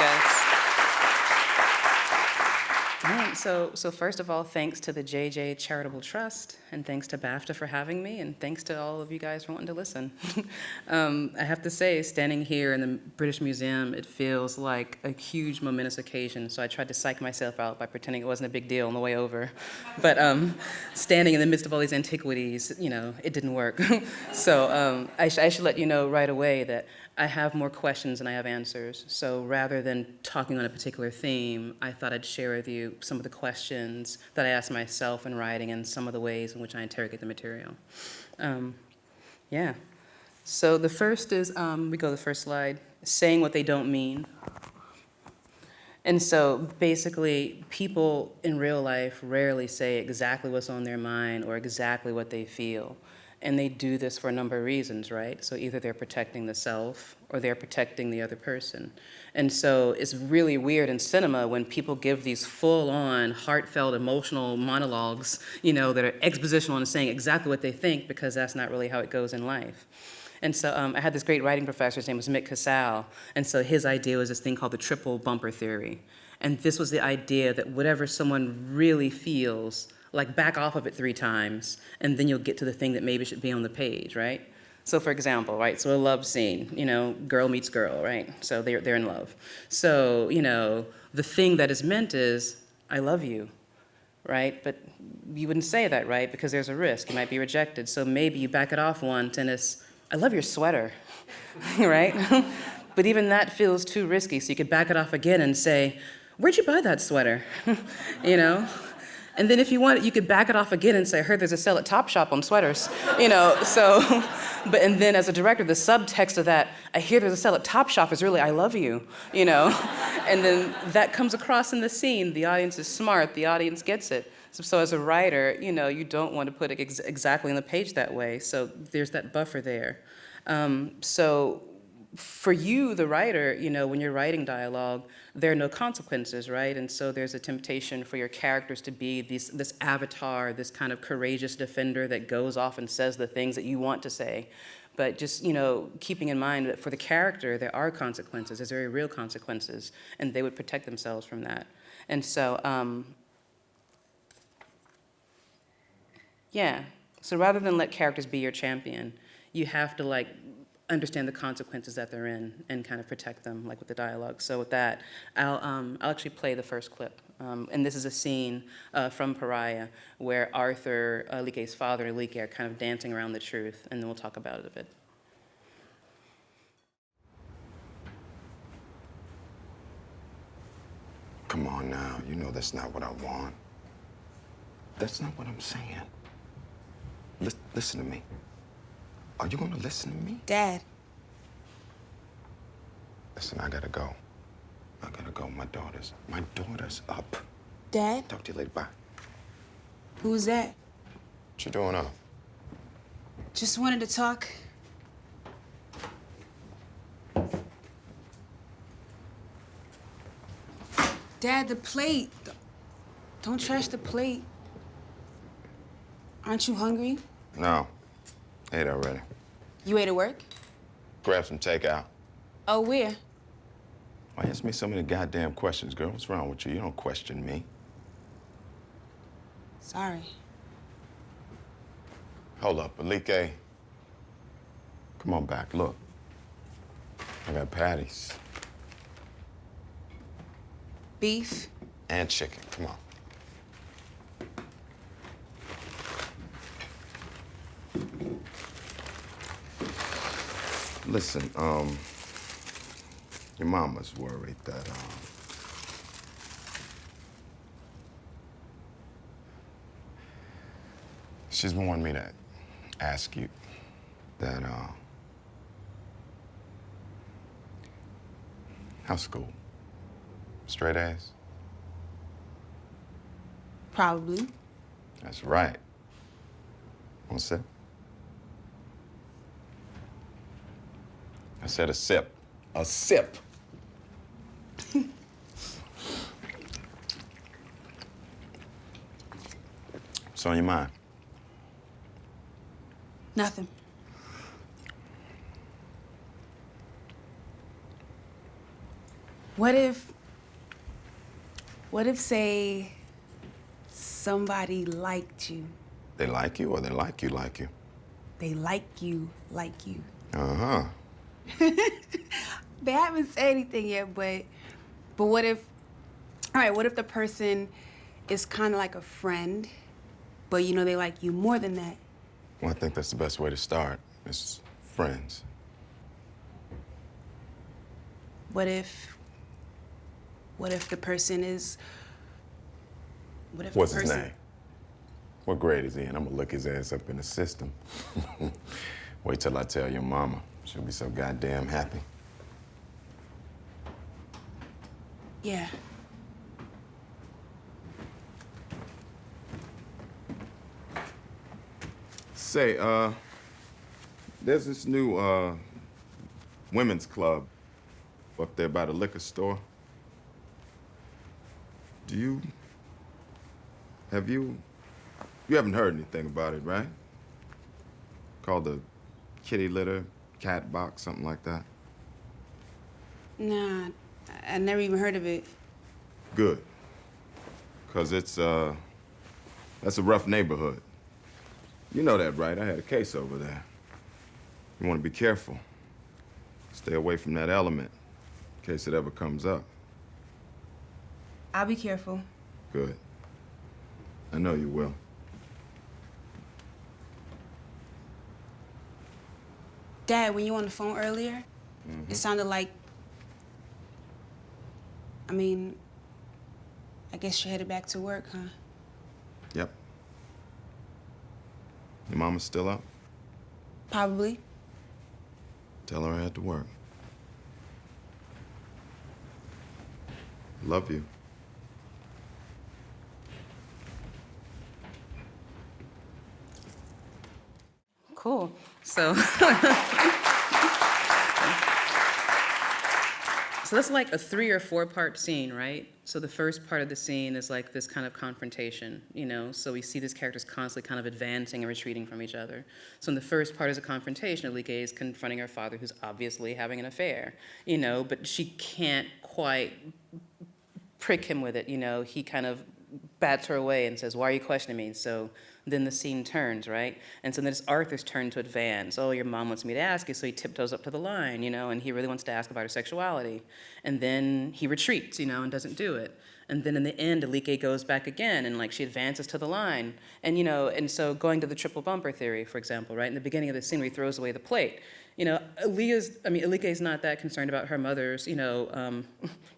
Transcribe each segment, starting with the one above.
guys. All right, so first of all, thanks to the JJ Charitable Trust, and thanks to BAFTA for having me, and thanks to all of you guys for wanting to listen. I have to say, standing here in the British Museum, it feels like a huge momentous occasion, so I tried to psych myself out by pretending it wasn't a big deal on the way over. But standing in the midst of all these antiquities, you know, it didn't work. So I should let you know right away that I have more questions than I have answers. So rather than talking on a particular theme, I thought I'd share with you some of the questions that I ask myself in writing and some of the ways in which I interrogate the material. Yeah. So the first is, we go to the first slide, saying what they don't mean. And so basically, people in real life rarely say exactly what's on their mind or exactly what they feel. And they do this for a number of reasons, right? So either they're protecting the self or they're protecting the other person. And so it's really weird in cinema when people give these full-on, heartfelt, emotional monologues, you know, that are expositional and saying exactly what they think, because that's not really how it goes in life. And so I had this great writing professor, his name was Mick Casal, and so his idea was this thing called the triple bumper theory. And this was the idea that whatever someone really feels, like back off of it 3 times, and then you'll get to the thing that maybe should be on the page, right? So for example, right, so a love scene, you know, girl meets girl, right? So they're in love. So, you know, the thing that is meant is, I love you, right? But you wouldn't say that, right? Because there's a risk, you might be rejected. So maybe you back it off once and it's, I love your sweater, right? But even that feels too risky, so you could back it off again and say, where'd you buy that sweater, you know? And then if you want, you could back it off again and say, I heard there's a sale at Topshop on sweaters, you know, so, but, and then as a director, the subtext of that, I hear there's a sale at Topshop is really, I love you, you know? And then that comes across in the scene. The audience is smart, the audience gets it. So as a writer, you know, you don't want to put it exactly on the page that way, so there's that buffer there. So for you, the writer, you know, when you're writing dialogue, there are no consequences, right? And so there's a temptation for your characters to be this avatar, this kind of courageous defender that goes off and says the things that you want to say. But just, you know, keeping in mind that for the character, there are consequences, there's very real consequences, and they would protect themselves from that. And so, yeah, so rather than let characters be your champion, you have to like understand the consequences that they're in and kind of protect them, like with the dialogue. So with that, I'll actually play the first clip. And this is a scene from Pariah where Arthur, Like's father, and Like are kind of dancing around the truth, and then we'll talk about it a bit. Come on now, you know that's not what I want. That's not what I'm saying. Listen to me. Are you gonna listen to me? Dad. Listen, I gotta go. I gotta go. My daughter's up. Dad? Talk to you later. Bye. Who's that? What you doing up? Just wanted to talk. Dad, the plate. Don't trash the plate. Aren't you hungry? No. Ate already. You ate at work? Grab some takeout. Oh, where? Why ask me so many goddamn questions, girl? What's wrong with you? You don't question me. Sorry. Hold up, Alike. Come on back, look. I got patties. Beef? And chicken, come on. Listen, your mama's worried that, she's wanting me to ask you that, how's school? Straight A's? Probably. That's right. Want a sip? I said a sip. A sip. What's on your mind? Nothing. What if, say, somebody liked you? They like you or they like you like you? They like you, like you. Uh-huh. They haven't said anything yet, but what if, all right, what if the person is kind of like a friend, but you know they like you more than that? Well, I think that's the best way to start. It's friends. What if the person is, What's his name? What grade is he in? I'm gonna look his ass up in the system. Wait till I tell your mama. She'll be so goddamn happy. Yeah. Say, there's this new, women's club up there by the liquor store. You haven't heard anything about it, right? Called the kitty litter, cat box, something like that? Nah, I never even heard of it. Good. 'Cause that's a rough neighborhood. You know that, right? I had a case over there. You want to be careful. Stay away from that element in case it ever comes up. I'll be careful. Good. I know you will. Dad, when you were on the phone earlier, it sounded like, I mean, I guess you're headed back to work, huh? Yep. Your mama's still up? Probably. Tell her I had to work. Love you. Cool. So, so that's like a 3 or 4 part scene, right? So the first part of the scene is like this kind of confrontation, you know? So we see these characters constantly kind of advancing and retreating from each other. So in the first part is a confrontation. Alike is confronting her father, who's obviously having an affair, you know, but she can't quite prick him with it, you know? He kind of bats her away and says, "Why are you questioning me?" So then the scene turns, right? And so then it's Arthur's turn to advance. "Oh, your mom wants me to ask you," so he tiptoes up to the line, you know, and he really wants to ask about her sexuality. And then he retreats, you know, and doesn't do it. And then in the end, Alike goes back again, and like she advances to the line. And, you know, and so going to the triple bumper theory, for example, right? In the beginning of the scene where he throws away the plate, you know, Alike is not that concerned about her mother's, you know,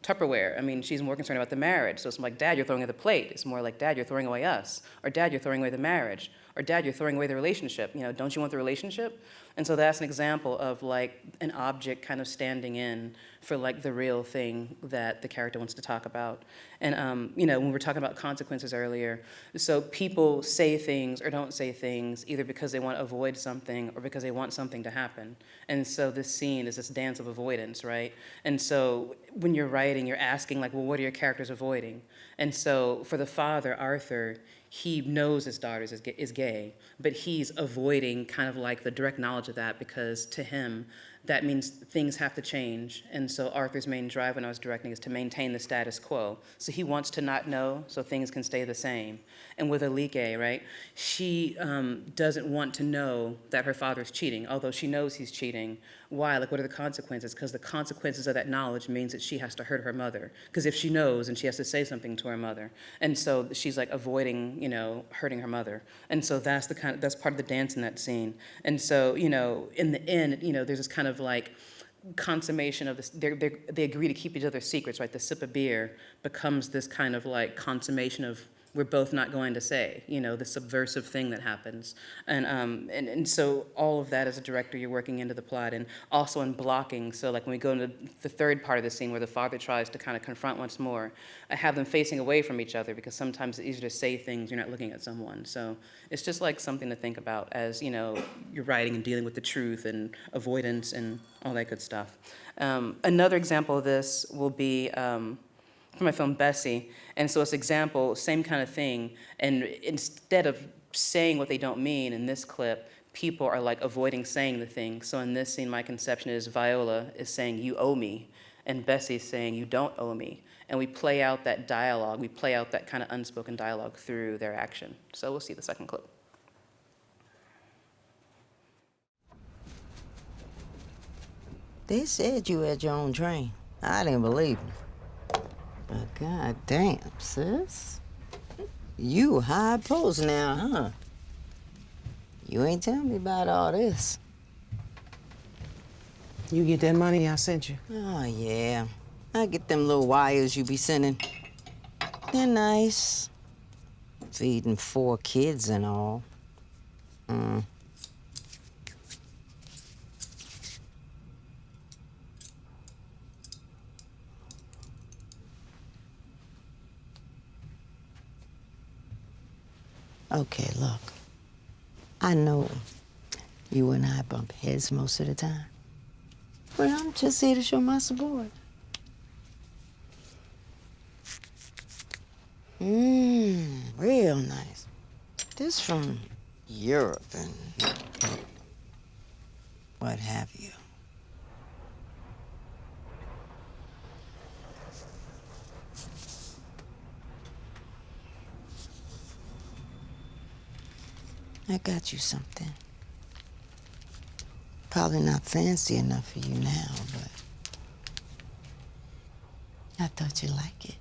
Tupperware. I mean, she's more concerned about the marriage. So it's like, "Dad, you're throwing away the plate." It's more like, "Dad, you're throwing away us." Or, "Dad, you're throwing away the marriage." Or, "Dad, you're throwing away the relationship. You know, don't you want the relationship?" And so that's an example of like an object kind of standing in for like the real thing that the character wants to talk about. And, you know, when we were talking about consequences earlier, so people say things or don't say things either because they want to avoid something or because they want something to happen. And so this scene is this dance of avoidance, right? And so when you're writing, you're asking like, well, what are your characters avoiding? And so for the father, Arthur, he knows his daughter is gay, but he's avoiding kind of like the direct knowledge of that because to him, that means things have to change. And so Arthur's main drive when I was directing is to maintain the status quo. So he wants to not know so things can stay the same. And with Alike, right, she doesn't want to know that her father's cheating, although she knows he's cheating. Why? Like, what are the consequences? Because the consequences of that knowledge means that she has to hurt her mother. Because if she knows, and she has to say something to her mother. And so she's like avoiding, you know, hurting her mother. And so that's that's part of the dance in that scene. And so, you know, in the end, you know, there's this kind of like consummation of this. They agree to keep each other's secrets, right? The sip of beer becomes this kind of like consummation of we're both not going to say, you know, the subversive thing that happens. And so all of that as a director, you're working into the plot and also in blocking. So like when we go into the third part of the scene where the father tries to kind of confront once more, I have them facing away from each other because sometimes it's easier to say things, you're not looking at someone. So it's just like something to think about as, you know, you're writing and dealing with the truth and avoidance and all that good stuff. Another example of this will be, from my film Bessie. And so it's example, same kind of thing. And instead of saying what they don't mean in this clip, people are like avoiding saying the thing. So in this scene, my conception is Viola is saying, "You owe me." and Bessie's saying, you don't owe me. And we play out that dialogue, we play out that kind of unspoken dialogue through their action. So we'll see the second clip. They said you had your own train. I didn't believe them. But goddamn, sis. You high post now, huh? You ain't telling me about all this. You get that money I sent you? Oh, yeah. I get them little wires you be sending. They're nice. Feeding 4 kids and all. Okay, look. I know you and I bump heads most of the time. But I'm just here to show my support. Real nice. This from Europe and what have you. I got you something. Probably not fancy enough for you now, but I thought you'd like it.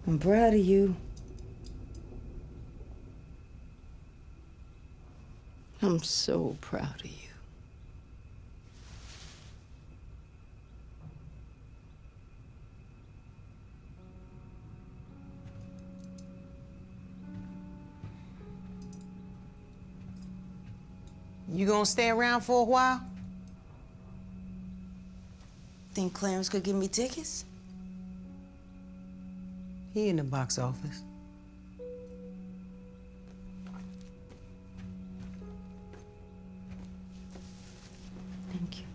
I'm proud of you. I'm so proud of you. You gonna stay around for a while? Think Clarence could give me tickets? He in the box office. Thank you.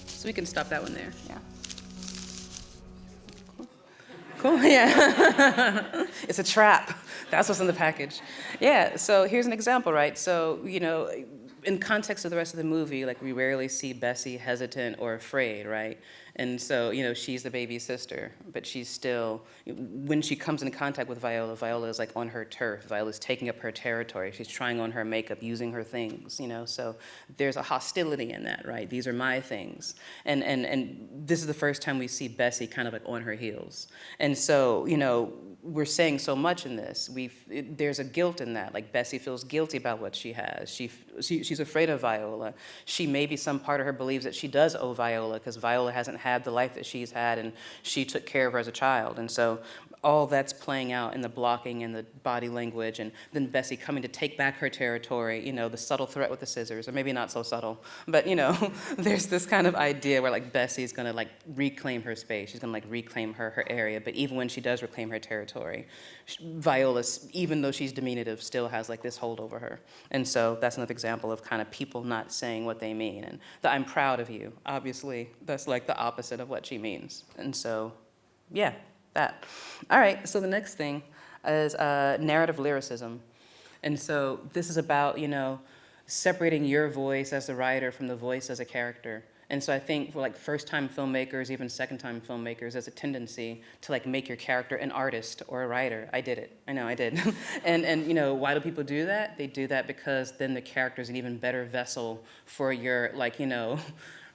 So we can stop that one there, yeah. Cool, yeah. It's a trap. That's what's in the package. Yeah, so here's an example, right? So, you know, in context of the rest of the movie, like we rarely see Bessie hesitant or afraid, right? And so, you know, she's the baby sister, but she's still, when she comes into contact with Viola, Viola is like on her turf. Viola's taking up her territory. She's trying on her makeup, using her things, you know? So there's a hostility in that, right? These are my things. And this is the first time we see Bessie kind of like on her heels. And so, you know, we're saying so much in this. There's a guilt in that. Like Bessie feels guilty about what she has. She's afraid of Viola. She maybe some part of her believes that she does owe Viola because Viola hasn't had the life that she's had and she took care of her as a child. And so all that's playing out in the blocking and the body language, and then Bessie coming to take back her territory, you know, the subtle threat with the scissors, or maybe not so subtle, but you know, there's this kind of idea where like Bessie's gonna like reclaim her space, she's gonna like reclaim her area, but even when she does reclaim her territory, Viola, even though she's diminutive, still has like this hold over her. And so that's another example of kind of people not saying what they mean, and the I'm proud of you, obviously, that's like the opposite of what she means. And so, yeah. That. All right, so the next thing is narrative lyricism. And so this is about, you know, separating your voice as a writer from the voice as a character. And so I think for like first-time filmmakers, even second-time filmmakers, there's a tendency to like make your character an artist or a writer. I did it. I know I did. and you know, why do people do that? They do that because then the character is an even better vessel for your like, you know,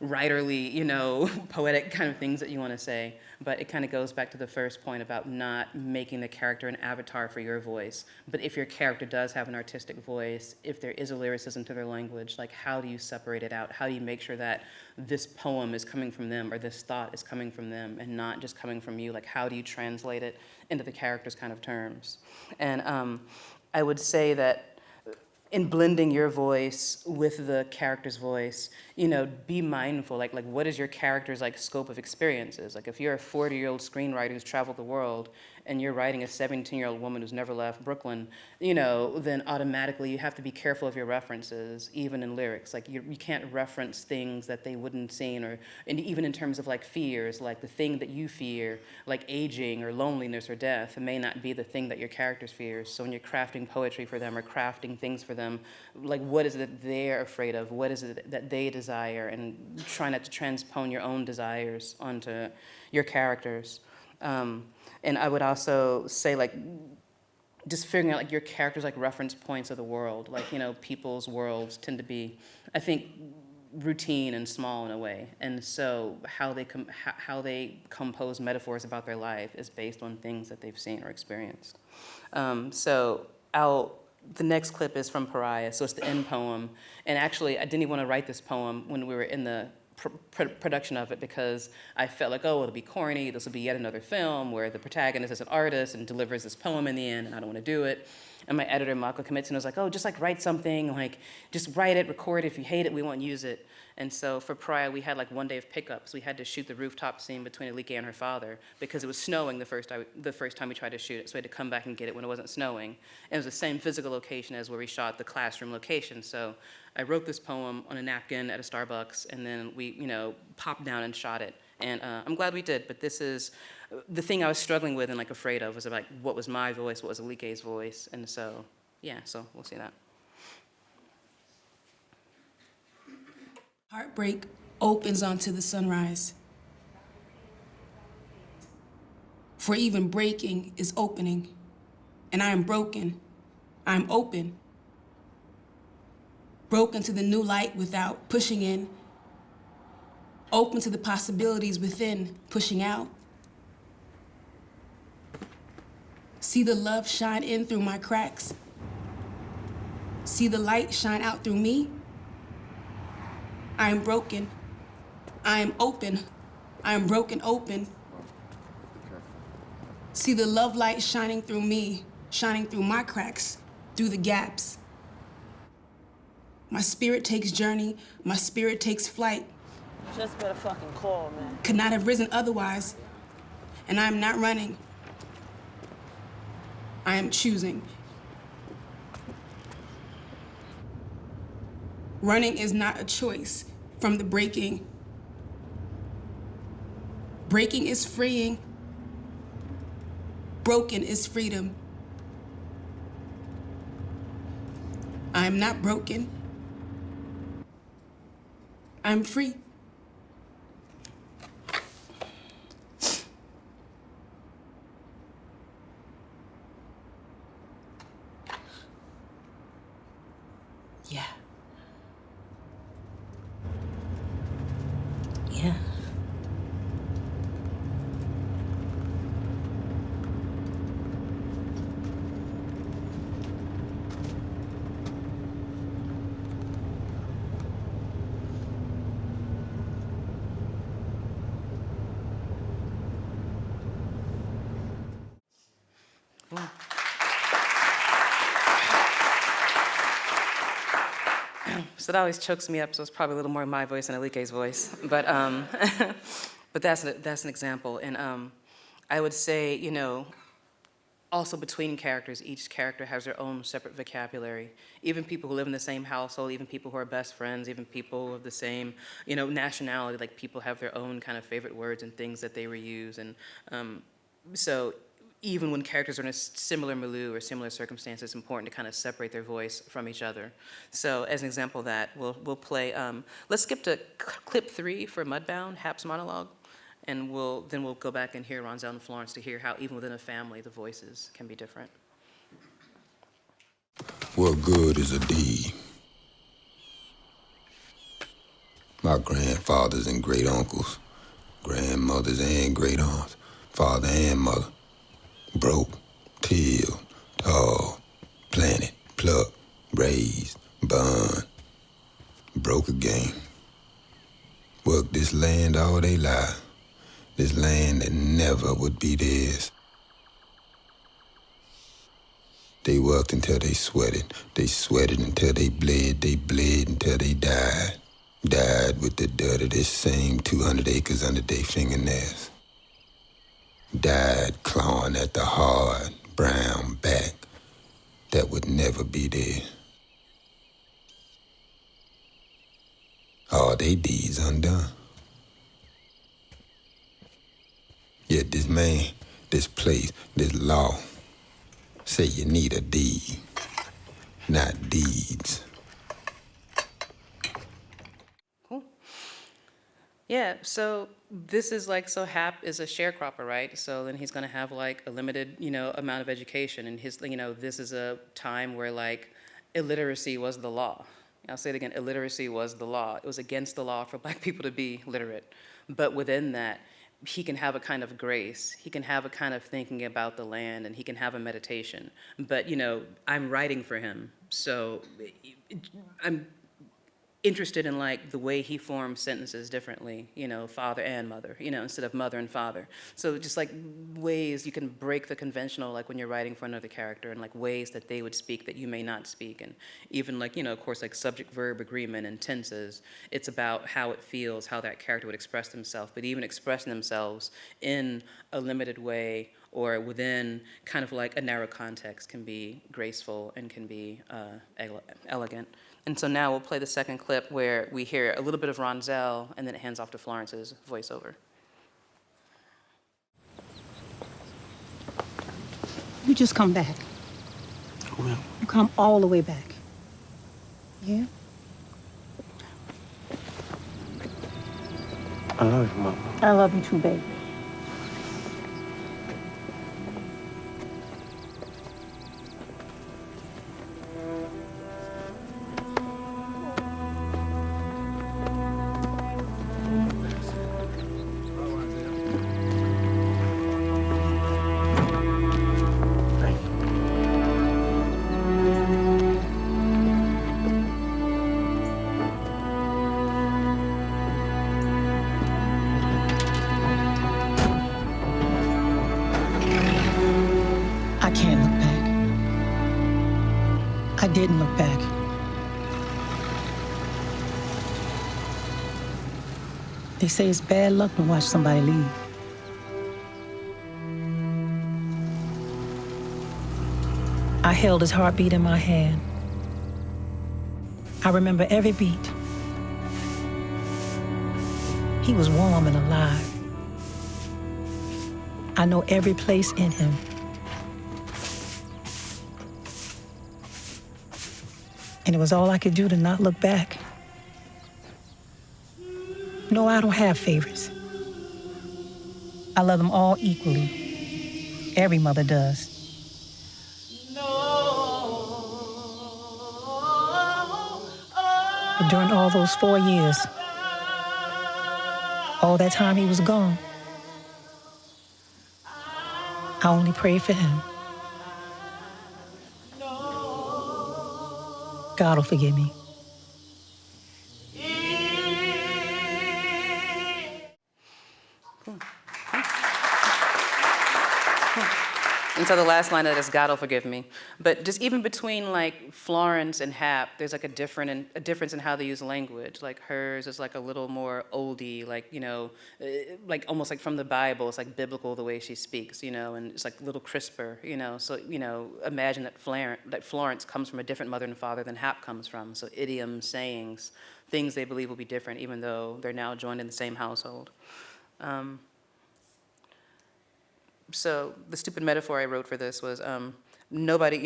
writerly, you know, poetic kind of things that you want to say. But it kind of goes back to the first point about not making the character an avatar for your voice. But if your character does have an artistic voice, if there is a lyricism to their language, like how do you separate it out? How do you make sure that this poem is coming from them or this thought is coming from them and not just coming from you? Like how do you translate it into the character's kind of terms? And I would say that in blending your voice with the character's voice, you know, be mindful, like what is your character's like scope of experiences? Like if you're a 40-year-old screenwriter who's traveled the world and you're writing a 17-year-old woman who's never left Brooklyn, you know, then automatically you have to be careful of your references, even in lyrics. Like you can't reference things that they wouldn't seen, and even in terms of like fears, like the thing that you fear, like aging or loneliness or death, it may not be the thing that your characters fears. So when you're crafting poetry for them or crafting things for them, like what is it that they're afraid of? What is it that they desire? And try not to transpose your own desires onto your characters. And I would also say, like, just figuring out, like, your characters, like, reference points of the world. Like, you know, people's worlds tend to be, I think, routine and small in a way. And so how they compose metaphors about their life is based on things that they've seen or experienced. The next clip is from Pariah, so it's the end poem. And actually, I didn't even want to write this poem when we were in the production of it because I felt like, oh, it'll be corny. This will be yet another film where the protagonist is an artist and delivers this poem in the end, and I don't want to do it. And my editor, Mako Kimitsun, was like, oh, just like write something, like just write it, record it. If you hate it, we won't use it. And so for Pariah, we had like one day of pickups. We had to shoot the rooftop scene between Alika and her father because it was snowing the first time we tried to shoot it. So we had to come back and get it when it wasn't snowing. And it was the same physical location as where we shot the classroom location. So I wrote this poem on a napkin at a Starbucks, and then we, you know, popped down and shot it. And I'm glad we did, but this is the thing I was struggling with and like afraid of was like, what was my voice, what was Alika's voice? And so, yeah, so we'll see that. Heartbreak opens onto the sunrise. For even breaking is opening, and I am broken. I am open. Broken to the new light without pushing in. Open to the possibilities within, pushing out. See the love shine in through my cracks. See the light shine out through me. I am broken. I am open. I am broken open. See the love light shining through me, shining through my cracks, through the gaps. My spirit takes journey, my spirit takes flight. Just better fucking call, man. Could not have risen otherwise, and I am not running. I am choosing. Running is not a choice from the breaking. Breaking is freeing. Broken is freedom. I am not broken. I'm free. Yeah. Yeah. So that always chokes me up, so it's probably a little more my voice than Alike's voice. But but that's an example. And I would say, you know, also between characters, each character has their own separate vocabulary. Even people who live in the same household, even people who are best friends, even people of the same, you know, nationality, like people have their own kind of favorite words and things that they reuse. And so even when characters are in a similar milieu or similar circumstances, it's important to kind of separate their voice from each other. So as an example of that, we'll play, let's skip to clip 3 for Mudbound, Hap's monologue, and then we'll go back and hear Ronzel and Florence to hear how even within a family, the voices can be different. What good is a deed? My grandfathers and great uncles, grandmothers and great aunts, father and mother, broke, tilled, tall, planted, plucked, raised, burned, broke again. Worked this land all they life, this land that never would be theirs. They worked until they sweated. They sweated until they bled. They bled until they died. Died with the dirt of this same 200 acres under their fingernails. Died clawing at the hard, brown back that would never be there. All they deeds undone. Yet this man, this place, this law, say you need a deed, not deeds. Cool. Yeah, so this is like, so Hap is a sharecropper, right? So then he's gonna have like a limited, amount of education, and his, this is a time where like illiteracy was the law. I'll say it again, illiteracy was the law. It was against the law for Black people to be literate. But within that, he can have a kind of grace. He can have a kind of thinking about the land, and he can have a meditation. But, I'm writing for him, so I'm interested in like the way he forms sentences differently, father and mother, instead of mother and father. So just like ways you can break the conventional, like when you're writing for another character, and like ways that they would speak that you may not speak. And even like, of course, like subject verb agreement and tenses, it's about how it feels, how that character would express themselves, but even expressing themselves in a limited way or within kind of like a narrow context can be graceful and can be elegant. And so now we'll play the second clip where we hear a little bit of Ronzel, and then it hands off to Florence's voiceover. You just come back. I will. You come all the way back. Yeah? I love you, Mama. I love you too, baby. I can't look back. I didn't look back. They say it's bad luck to watch somebody leave. I held his heartbeat in my hand. I remember every beat. He was warm and alive. I know every place in him. And it was all I could do to not look back. No, I don't have favorites. I love them all equally. Every mother does. But during all those 4 years, all that time he was gone, I only prayed for him. God will forgive me. And so the last line of that is, God will forgive me. But just even between like Florence and Hap, there's like a difference in how they use language. Like hers is like a little more oldie, like, like almost like from the Bible. It's like biblical the way she speaks, and it's like a little crisper, So, imagine that Florence comes from a different mother and father than Hap comes from. So idioms, sayings, things they believe will be different even though they're now joined in the same household. So the stupid metaphor I wrote for this was nobody,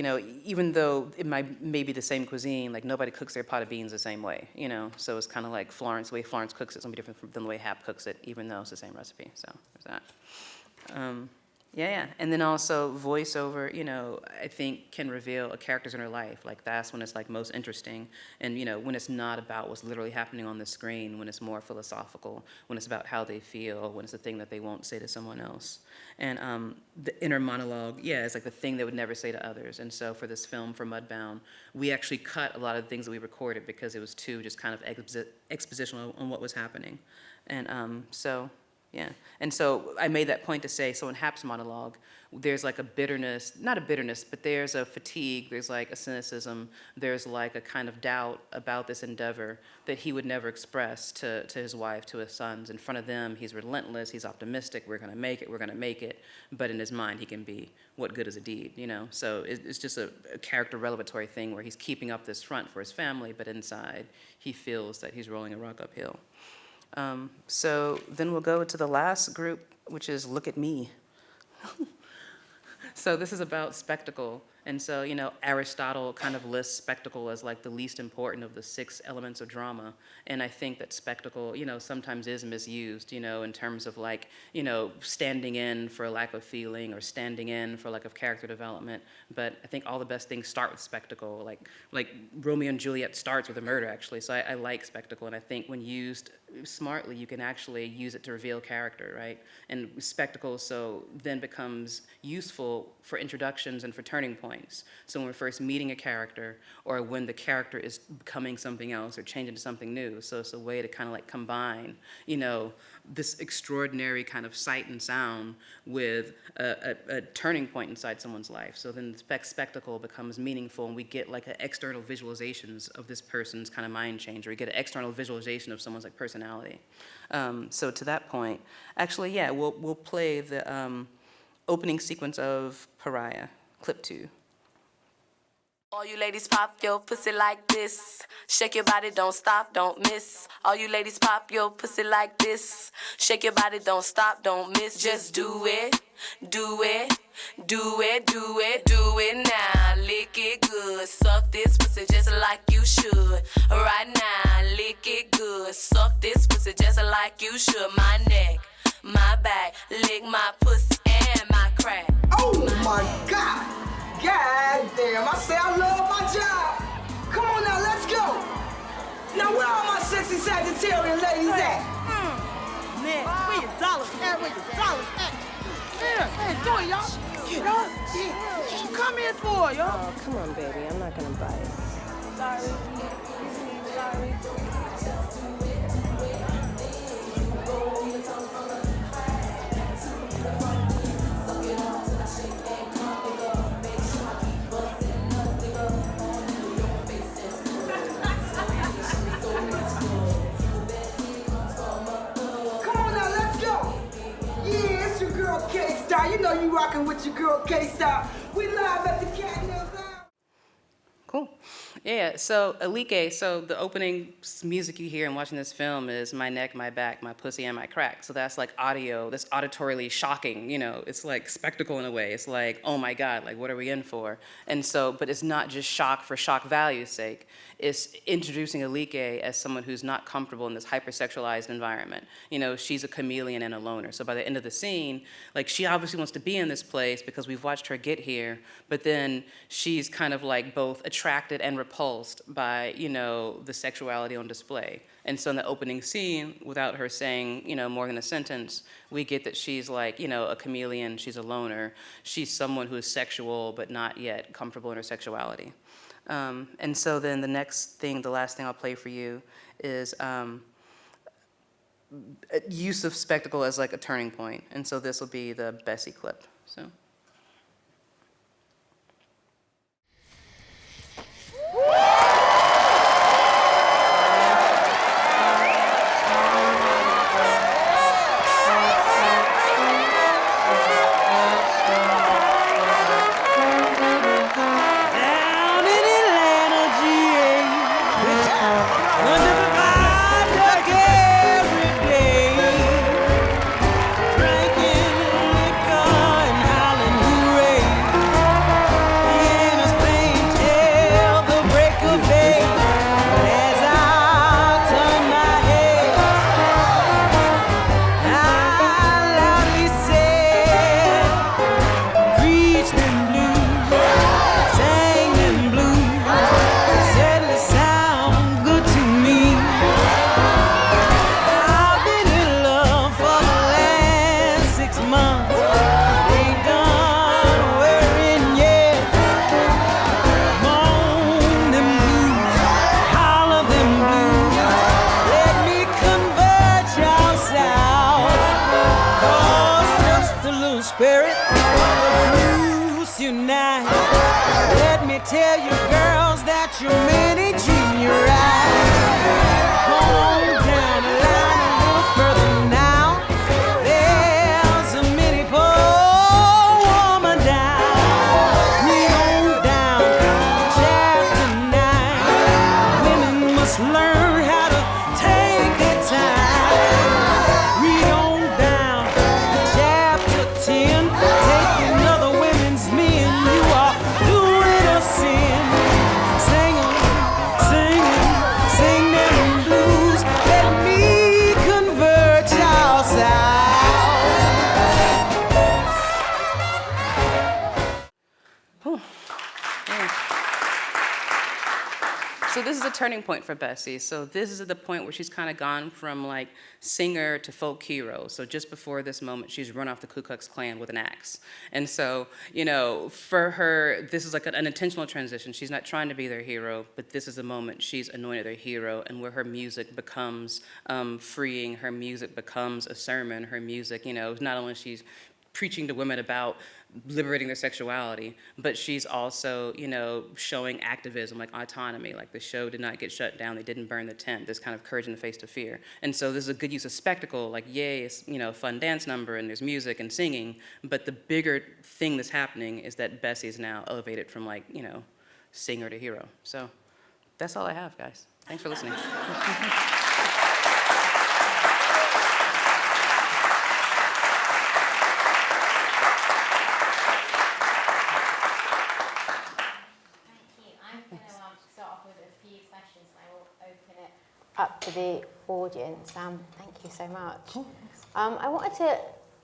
even though it may be the same cuisine, like nobody cooks their pot of beans the same way, So it's kind of like the way Florence cooks it's gonna be different than the way Hap cooks it, even though it's the same recipe. So there's that. Yeah. And then also voiceover, I think can reveal a character's inner life. Like that's when it's like most interesting. And, when it's not about what's literally happening on the screen, when it's more philosophical, when it's about how they feel, when it's the thing that they won't say to someone else. And the inner monologue, it's like the thing they would never say to others. And so for this film, for Mudbound, we actually cut a lot of the things that we recorded because it was too just kind of expositional on what was happening. And Yeah. And so I made that point to say, so in Hap's monologue, there's like a bitterness, not a bitterness, but there's a fatigue, there's like a cynicism, there's like a kind of doubt about this endeavor that he would never express to his wife, to his sons. In front of them, he's relentless, he's optimistic, we're gonna make it, we're gonna make it. But in his mind, he can be, what good is a deed, you know? So it's just a character revelatory thing where he's keeping up this front for his family, but inside, he feels that he's rolling a rock uphill. So then we'll go to the last group, which is Look at Me. So this is about spectacle. And so, you know, Aristotle kind of lists spectacle as like the least important of the 6 elements of drama. And I think that spectacle, you know, sometimes is misused, you know, in terms of like, you know, standing in for a lack of feeling or standing in for lack of character development. But I think all the best things start with spectacle. Like Romeo and Juliet starts with a murder, actually. So I like spectacle. And I think when used smartly, you can actually use it to reveal character, right? And spectacle so then becomes useful for introductions and for turning points. So when we're first meeting a character, or when the character is becoming something else or changing to something new. So it's a way to kind of like combine, you know, this extraordinary kind of sight and sound with a turning point inside someone's life. So then the spectacle becomes meaningful, and we get like an external visualizations of this person's kind of mind change, or we get an external visualization of someone's like personality. So to that point, actually, yeah, we'll play the opening sequence of Pariah, clip 2. All you ladies pop your pussy like this. Shake your body, don't stop, don't miss. All you ladies pop your pussy like this. Shake your body, don't stop, don't miss. Just do it, do it, do it, do it, do it now. Lick it good, suck this pussy just like you should. Right now, lick it good, suck this pussy just like you should. My neck, my back, lick my pussy and my crack. Oh my God! God damn, I say I love my job. Come on now, let's go. Now where all my sexy Sagittarian ladies at? Man, where your dollars at? Where your dollars at? Hey, do it, y'all. Get up. Yeah. What you come here for, yo? Oh, come on, baby. I'm not gonna bite. Sorry. K-Star, you know you rockin' with your girl K-Star. We live at the Cat Nails Out. Cool. Yeah, so Alike, so the opening music you hear in watching this film is my neck, my back, my pussy, and my crack. So that's like audio, that's auditorily shocking, you know, it's like spectacle in a way. It's like, oh my God, like what are we in for? And so, but it's not just shock for shock value's sake. It's introducing Alike as someone who's not comfortable in this hypersexualized environment. You know, she's a chameleon and a loner. So by the end of the scene, like she obviously wants to be in this place because we've watched her get here, but then she's kind of like both attracted and repulsed by, you know, the sexuality on display. And so in the opening scene, without her saying, you know, more than a sentence, we get that she's like, you know, a chameleon, she's a loner, she's someone who is sexual but not yet comfortable in her sexuality. And so then the next thing, the last thing I'll play for you is use of spectacle as like a turning point. And so this will be the Bessie clip. So. Drinking liquor and howling. night. Let me tell you, girls, that your many treat you right. Go on down the line a little further now. There's a mini poor woman down. Read on down to chapter 9. Women must learn how to take their time. Read on down to chapter 10. Take another women's men. You are doing a sin. Singing, singing, sing them blues. Let me convert y'all south. So this is a turning point for Bessie. So this is at the point where she's kind of gone from like singer to folk hero. So just before this moment, she's run off the Ku Klux Klan with an axe. And so, you know, for her, this is like an intentional transition. She's not trying to be their hero, but this is the moment she's anointed their hero, and where her music becomes freeing, her music becomes a sermon, her music, you know, not only she's preaching to women about liberating their sexuality, but she's also, you know, showing activism, like autonomy, like the show did not get shut down, they didn't burn the tent, this kind of courage in the face of fear. And so this is a good use of spectacle, like yay, it's, you know, a fun dance number and there's music and singing, but the bigger thing that's happening is that Bessie's now elevated from like, you know, singer to hero. So that's all I have, guys. Thanks for listening. Up to the audience. Thank you so much. I wanted to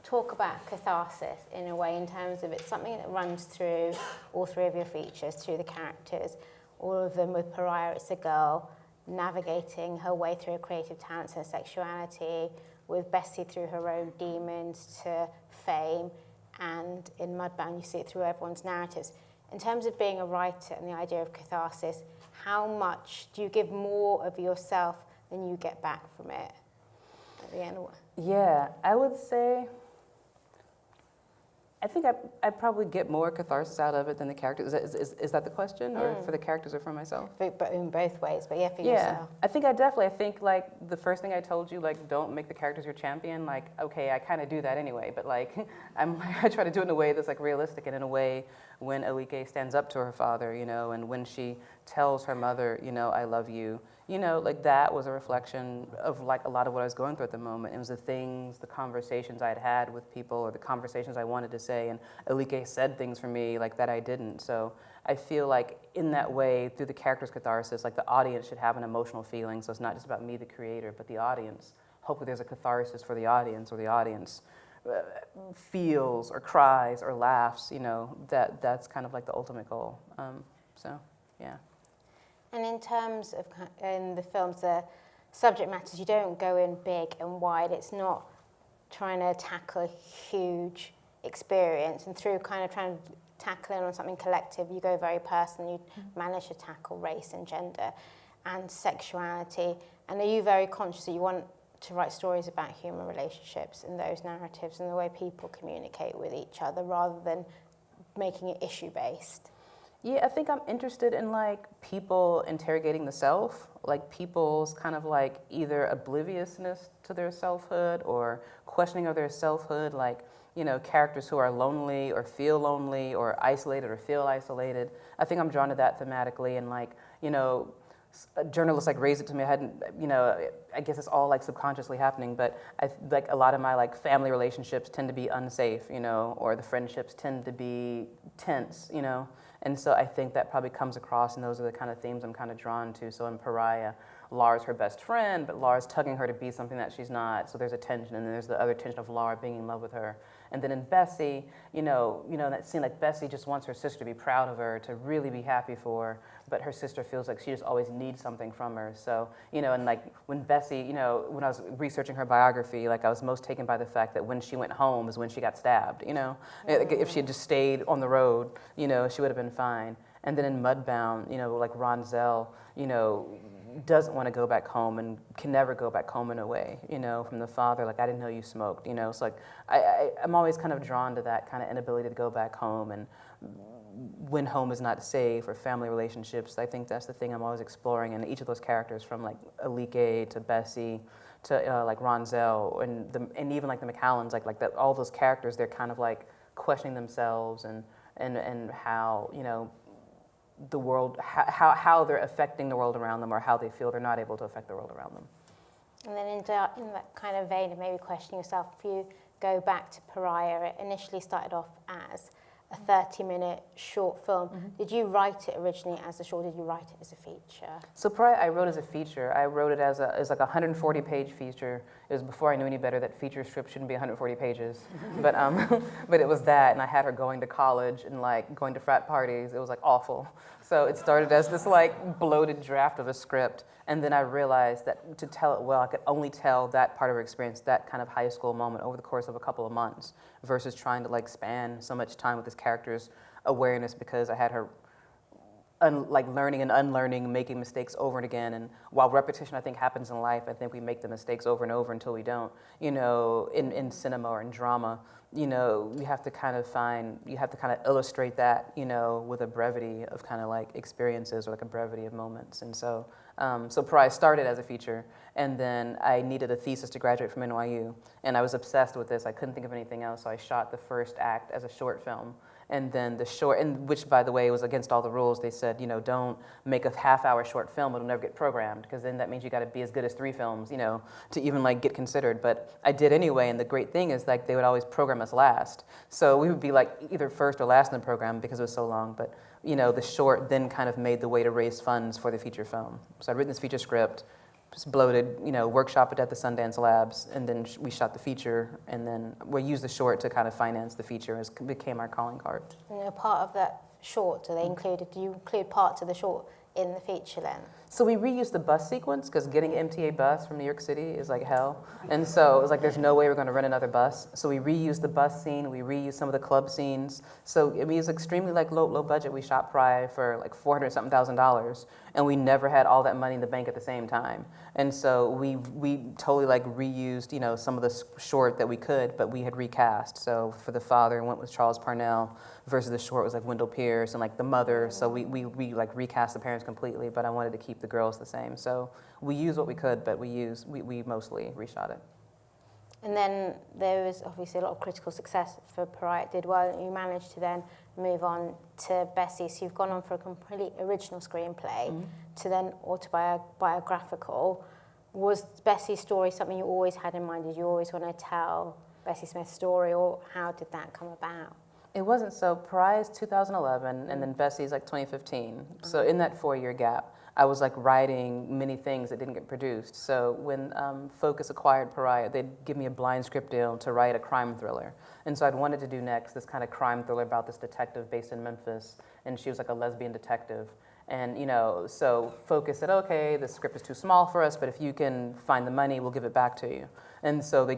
talk about catharsis in a way, in terms of it's something that runs through all three of your features, through the characters. All of them. With Pariah, it's a girl navigating her way through her creative talents and sexuality. With Bessie, through her own demons to fame. And in Mudbound, you see it through everyone's narratives. In terms of being a writer and the idea of catharsis, how much do you give more of yourself than you get back from it at the end? Yeah, I would say, I think I probably get more catharsis out of it than the characters. Is that the question, or for the characters or for myself? But in both ways, but yeah, for yourself. I think like the first thing I told you, like don't make the characters your champion. Like, okay, I kind of do that anyway, but like I try to do it in a way that's like realistic, and in a way when Alike stands up to her father, you know, and when she tells her mother, you know, I love you, you know, like that was a reflection of like a lot of what I was going through at the moment. It was the things, the conversations I had had with people, or the conversations I wanted to say, and Alike said things for me like that I didn't. So I feel like in that way, through the character's catharsis, like the audience should have an emotional feeling. So it's not just about me, the creator, but the audience. Hopefully there's a catharsis for the audience, or the audience feels or cries or laughs, you know, that's kind of like the ultimate goal. So, yeah. And in terms of in the films, the subject matters, you don't go in big and wide. It's not trying to tackle a huge experience, and through kind of trying to tackle in on something collective, you go very personal. You manage to tackle race and gender and sexuality. And are you very conscious that you want to write stories about human relationships and those narratives and the way people communicate with each other, rather than making it issue-based? Yeah, I think I'm interested in like people interrogating the self, like people's kind of like either obliviousness to their selfhood or questioning of their selfhood, like, you know, characters who are lonely or isolated or feel isolated. I think I'm drawn to that thematically, and like, you know, journalists like raised it to me. I hadn't, you know, I guess it's all like subconsciously happening, but like a lot of my like family relationships tend to be unsafe, you know, or the friendships tend to be tense, you know. And so I think that probably comes across, and those are the kind of themes I'm kind of drawn to. So in Pariah, Laura's her best friend, but Laura's tugging her to be something that she's not. So there's a tension, and then there's the other tension of Laura being in love with her. And then in Bessie, you know that scene, like Bessie just wants her sister to be proud of her, to really be happy for her, but her sister feels like she just always needs something from her. So, you know, and like when Bessie, you know, when I was researching her biography, like I was most taken by the fact that when she went home is when she got stabbed, you know. If she had just stayed on the road, you know, she would have been fine. And then in Mudbound, you know, like Ronzel, you know, doesn't want to go back home and can never go back home in a way, you know, from the father, like, I didn't know you smoked, you know. It's like, I'm always kind of drawn to that kind of inability to go back home and when home is not safe, or family relationships. I think that's the thing I'm always exploring in each of those characters, from like Alike to Bessie to like Ronzel, and even like the McCallans, like that, all those characters, they're kind of like questioning themselves and how, you know, the world, how they're affecting the world around them, or how they feel they're not able to affect the world around them. And then in that kind of vein of maybe questioning yourself, if you go back to Pariah, it initially started off as a 30-minute short film. Did you write it originally as a short, or did you write it as a feature? So Pariah, I wrote as a feature. I wrote it as like a 140-page feature. It was before I knew any better that feature script shouldn't be 140 pages. But it was that, and I had her going to college and like going to frat parties. It was like awful. So it started as this like bloated draft of a script, and then I realized that to tell it well, I could only tell that part of her experience, that kind of high school moment, over the course of a couple of months, versus trying to like span so much time with this character's awareness, because I had her like learning and unlearning, making mistakes over and again. And while repetition, I think, happens in life, I think we make the mistakes over and over until we don't. You know, in cinema or in drama, you know, you have to kind of illustrate that, you know, with a brevity of kind of like experiences, or like a brevity of moments. And so, so Pariah started as a feature, and then I needed a thesis to graduate from NYU, and I was obsessed with this. I couldn't think of anything else, so I shot the first act as a short film. And then the short, and which, by the way, was against all the rules. They said, you know, don't make a half-hour short film, it'll never get programmed, because then that means you got to be as good as 3 films, you know, to even like get considered. But I did anyway, and the great thing is like they would always program us last. So we would be like either first or last in the program because it was so long. But, you know, the short then kind of made the way to raise funds for the feature film. So I'd written this feature script, just bloated, you know, workshop it at the Sundance Labs, and then we shot the feature, and then we used the short to kind of finance the feature, as became our calling card. And a part of that short, do you include parts of the short in the feature then? So we reused the bus sequence, because getting an MTA bus from New York City is like hell. And so it was like, there's no way we're going to rent another bus. So we reused the bus scene, we reused some of the club scenes. So I mean, it was extremely like low budget. We shot Pariah for like $400-something, and we never had all that money in the bank at the same time. And so we totally like reused, you know, some of the short that we could, but we had recast. So for the father, went with Charles Parnell, versus the short was like Wendell Pierce, and like the mother. So we like recast the parents completely, but I wanted to keep the girls the same. So we used what we could, but we mostly reshot it. And then there was obviously a lot of critical success for Pariah. It did well, and you managed to then move on to Bessie. So you've gone on for a completely original screenplay to then autobiographical. Was Bessie's story something you always had in mind? Did you always want to tell Bessie Smith's story, or how did that come about? It wasn't. So Pariah's 2011, and then Bessie's like 2015. So in that 4-year gap, I was like writing many things that didn't get produced. So when Focus acquired Pariah, they'd give me a blind script deal to write a crime thriller. And so I'd wanted to do next this kind of crime thriller about this detective based in Memphis, and she was like a lesbian detective. And, you know, so Focus said, okay, the script is too small for us, but if you can find the money, we'll give it back to you. And so we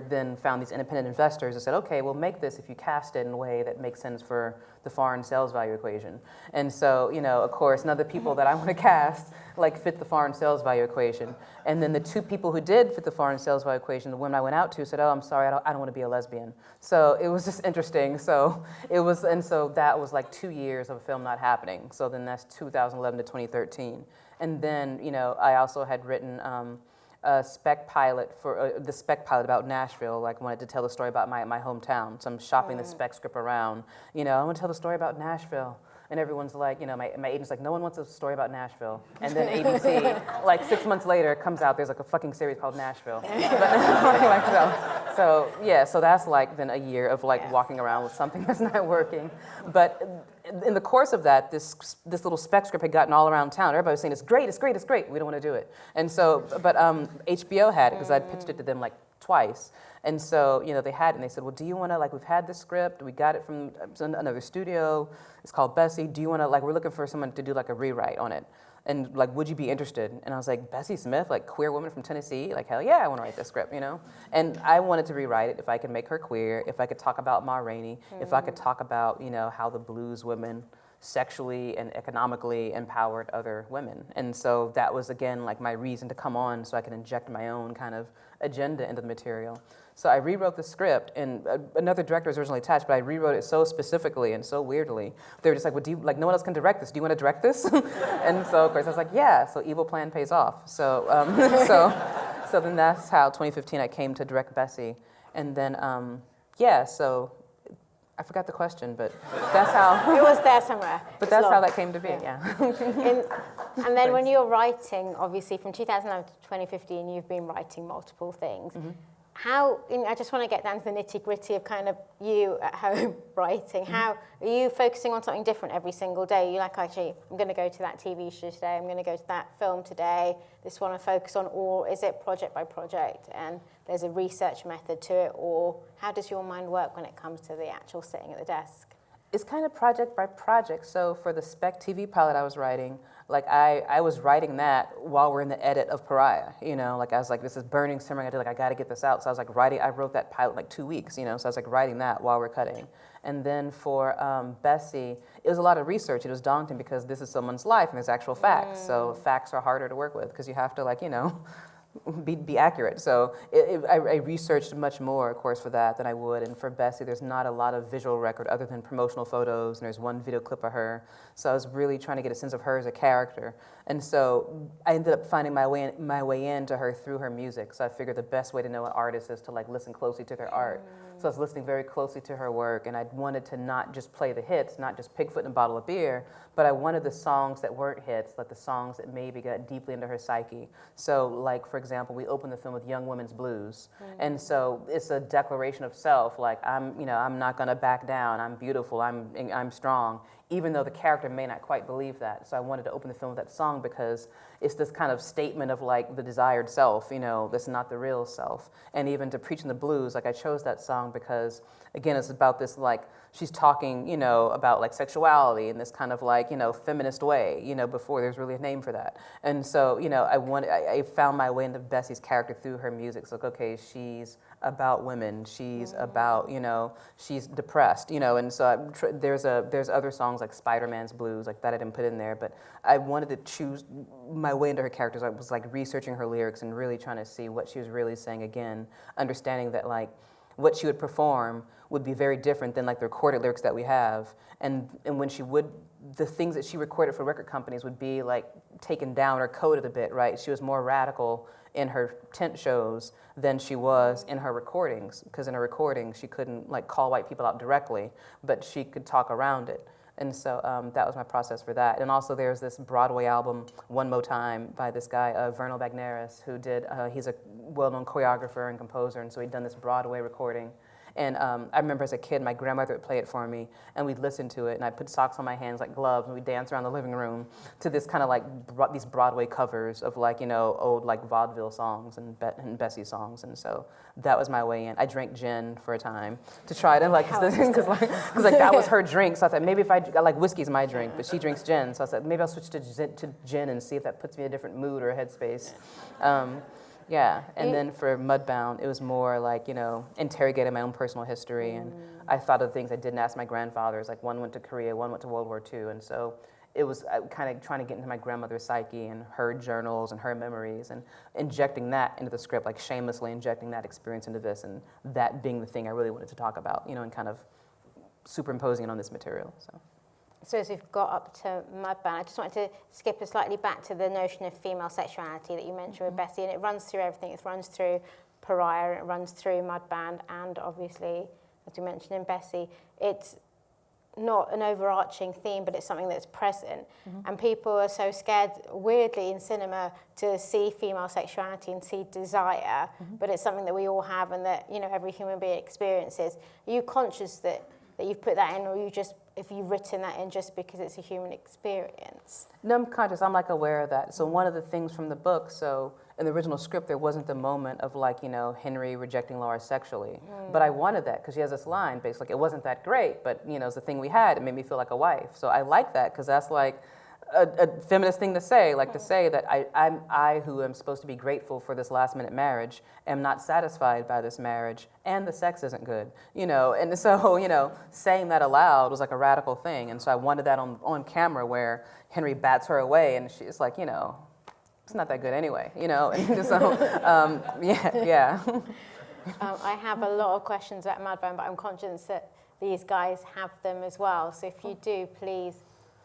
then found these independent investors that said, okay, we'll make this if you cast it in a way that makes sense for the foreign sales value equation. And so, you know, of course, none of the people that I want to cast like fit the foreign sales value equation. And then the 2 people who did fit the foreign sales value equation, the women I went out to said, oh, I'm sorry, I don't want to be a lesbian. So it was just interesting. So it was, and so that was like 2 years of a film not happening. So then that's 2011 to 2013. And then, you know, I also had written a spec pilot for the spec pilot about Nashville. Like, wanted to tell the story about my hometown. So I'm shopping the spec script around. You know, I want to tell the story about Nashville. And everyone's like, you know, my agent's like, no one wants a story about Nashville. And then ABC, like 6 months later, comes out, there's like a fucking series called Nashville. But anyway, so yeah, so that's like been a year of like walking around with something that's not working. But in the course of that, this little spec script had gotten all around town. Everybody was saying, it's great, it's great, it's great. We don't want to do it. And so, but HBO had it, because I'd pitched it to them like twice. And so, you know, they had it, and they said, well, do you want to, like, we've had this script, we got it from another studio, it's called Bessie, do you want to, like, we're looking for someone to do, like, a rewrite on it. And, like, would you be interested? And I was like, Bessie Smith, like, queer woman from Tennessee? Like, hell yeah, I want to write this script, you know? And I wanted to rewrite it if I could make her queer, if I could talk about Ma Rainey, if I could talk about, you know, how the blues women sexually and economically empowered other women. And so that was, again, like my reason to come on, so I could inject my own kind of agenda into the material. So I rewrote the script, and another director was originally attached, but I rewrote it so specifically and so weirdly. They were just like, well, no one else can direct this. Do you want to direct this? And so, of course, I was like, yeah. So evil plan pays off. So, so then that's how 2015 I came to direct Bessie. And then, so I forgot the question, but that's how. It was there somewhere. But that's how that came to be, yeah. And then when you're writing, obviously from 2011 to 2015, you've been writing multiple things. I just want to get down to the nitty gritty of kind of you at home writing. How are you focusing on something different every single day? You're like, actually, I'm going to go to that TV show today. I'm going to go to that film today. This one I focus on, or is it project by project and there's a research method to it, or how does your mind work when it comes to the actual sitting at the desk? It's kind of project by project. So for the spec TV pilot I was writing, like I was writing that while we're in the edit of Pariah, you know, like I was like, this is burning, simmering, I got to get this out. So I was like I wrote that pilot in like 2 weeks, you know, so I was like writing that while we're cutting. And then for Bessie, it was a lot of research. It was daunting because this is someone's life and there's actual facts. So facts are harder to work with because you have to like, you know, be accurate. So I researched much more, of course, for that than I would. And for Bessie, there's not a lot of visual record other than promotional photos, and there's one video clip of her. So I was really trying to get a sense of her as a character. And so I ended up finding my way into her through her music. So I figured the best way to know an artist is to like listen closely to their art. So I was listening very closely to her work, and I wanted to not just play the hits, not just Pigfoot and a Bottle of Beer, but I wanted the songs that weren't hits, like the songs that maybe got deeply into her psyche. So like, for example, we opened the film with Young Women's Blues. And so it's a declaration of self, like I'm not gonna back down, I'm beautiful, I'm strong, even though the character may not quite believe that. So I wanted to open the film with that song because it's this kind of statement of like the desired self, you know, that's not the real self. And even to Preaching the Blues, like I chose that song because, again, it's about this like, she's talking, you know, about like sexuality in this kind of like, you know, feminist way, you know, before there's really a name for that. And so, you know, I found my way into Bessie's character through her music. So like, okay, she's about women, she's about, you know, she's depressed, you know, and so there's other songs like Spider-Man's Blues, like that I didn't put in there, but I wanted to choose my way into her characters. I was like researching her lyrics and really trying to see what she was really saying, again, understanding that like what she would perform would be very different than like the recorded lyrics that we have, and when she would, the things that she recorded for record companies would be like taken down or coded a bit, right? She was more radical in her tent shows than she was in her recordings, because in her recordings she couldn't like call white people out directly, but she could talk around it. And so that was my process for that. And also there's this Broadway album, One Mo' Time, by this guy, Vernal Bagneris, who did, he's a well-known choreographer and composer, and so he'd done this Broadway recording. And I remember as a kid, my grandmother would play it for me, and we'd listen to it, and I'd put socks on my hands like gloves, and we'd dance around the living room to this kind of like these Broadway covers of like, you know, old like vaudeville songs and Bessie songs, and so that was my way in. I drank gin for a time to try to like, because like that was her drink, so I thought maybe if I like whiskey's my drink, but she drinks gin, so I said maybe I'll switch to gin and see if that puts me in a different mood or headspace. Yeah, and then for Mudbound, it was more like, you know, interrogating my own personal history, and I thought of things I didn't ask my grandfathers, like one went to Korea, one went to World War II, and so it was kind of trying to get into my grandmother's psyche and her journals and her memories and injecting that into the script, like shamelessly injecting that experience into this, and that being the thing I really wanted to talk about, you know, and kind of superimposing it on this material, so. So as we've got up to Mudbound, I just wanted to skip slightly back to the notion of female sexuality that you mentioned with Bessie, and it runs through everything. It runs through Pariah, it runs through Mudbound, and obviously, as we mentioned in Bessie, it's not an overarching theme, but it's something that's present. And people are so scared, weirdly, in cinema to see female sexuality and see desire, but it's something that we all have and that, you know, every human being experiences. Are you conscious that you've put that in, or if you've written that in just because it's a human experience? No, I'm conscious. I'm like aware of that. So one of the things from the book, so in the original script, there wasn't the moment of like, you know, Henry rejecting Laura sexually. But I wanted that because she has this line, basically, like, it wasn't that great, but, you know, it's the thing we had. It made me feel like a wife. So I like that because that's like a feminist thing to say, like to say that I, who am supposed to be grateful for this last minute marriage, am not satisfied by this marriage, and the sex isn't good, you know. And so, you know, saying that aloud was like a radical thing. And so I wanted that on camera where Henry bats her away, and she's like, you know, it's not that good anyway, you know. And so, yeah. I have a lot of questions about Mudbound, but I'm conscious that these guys have them as well. So if you do, please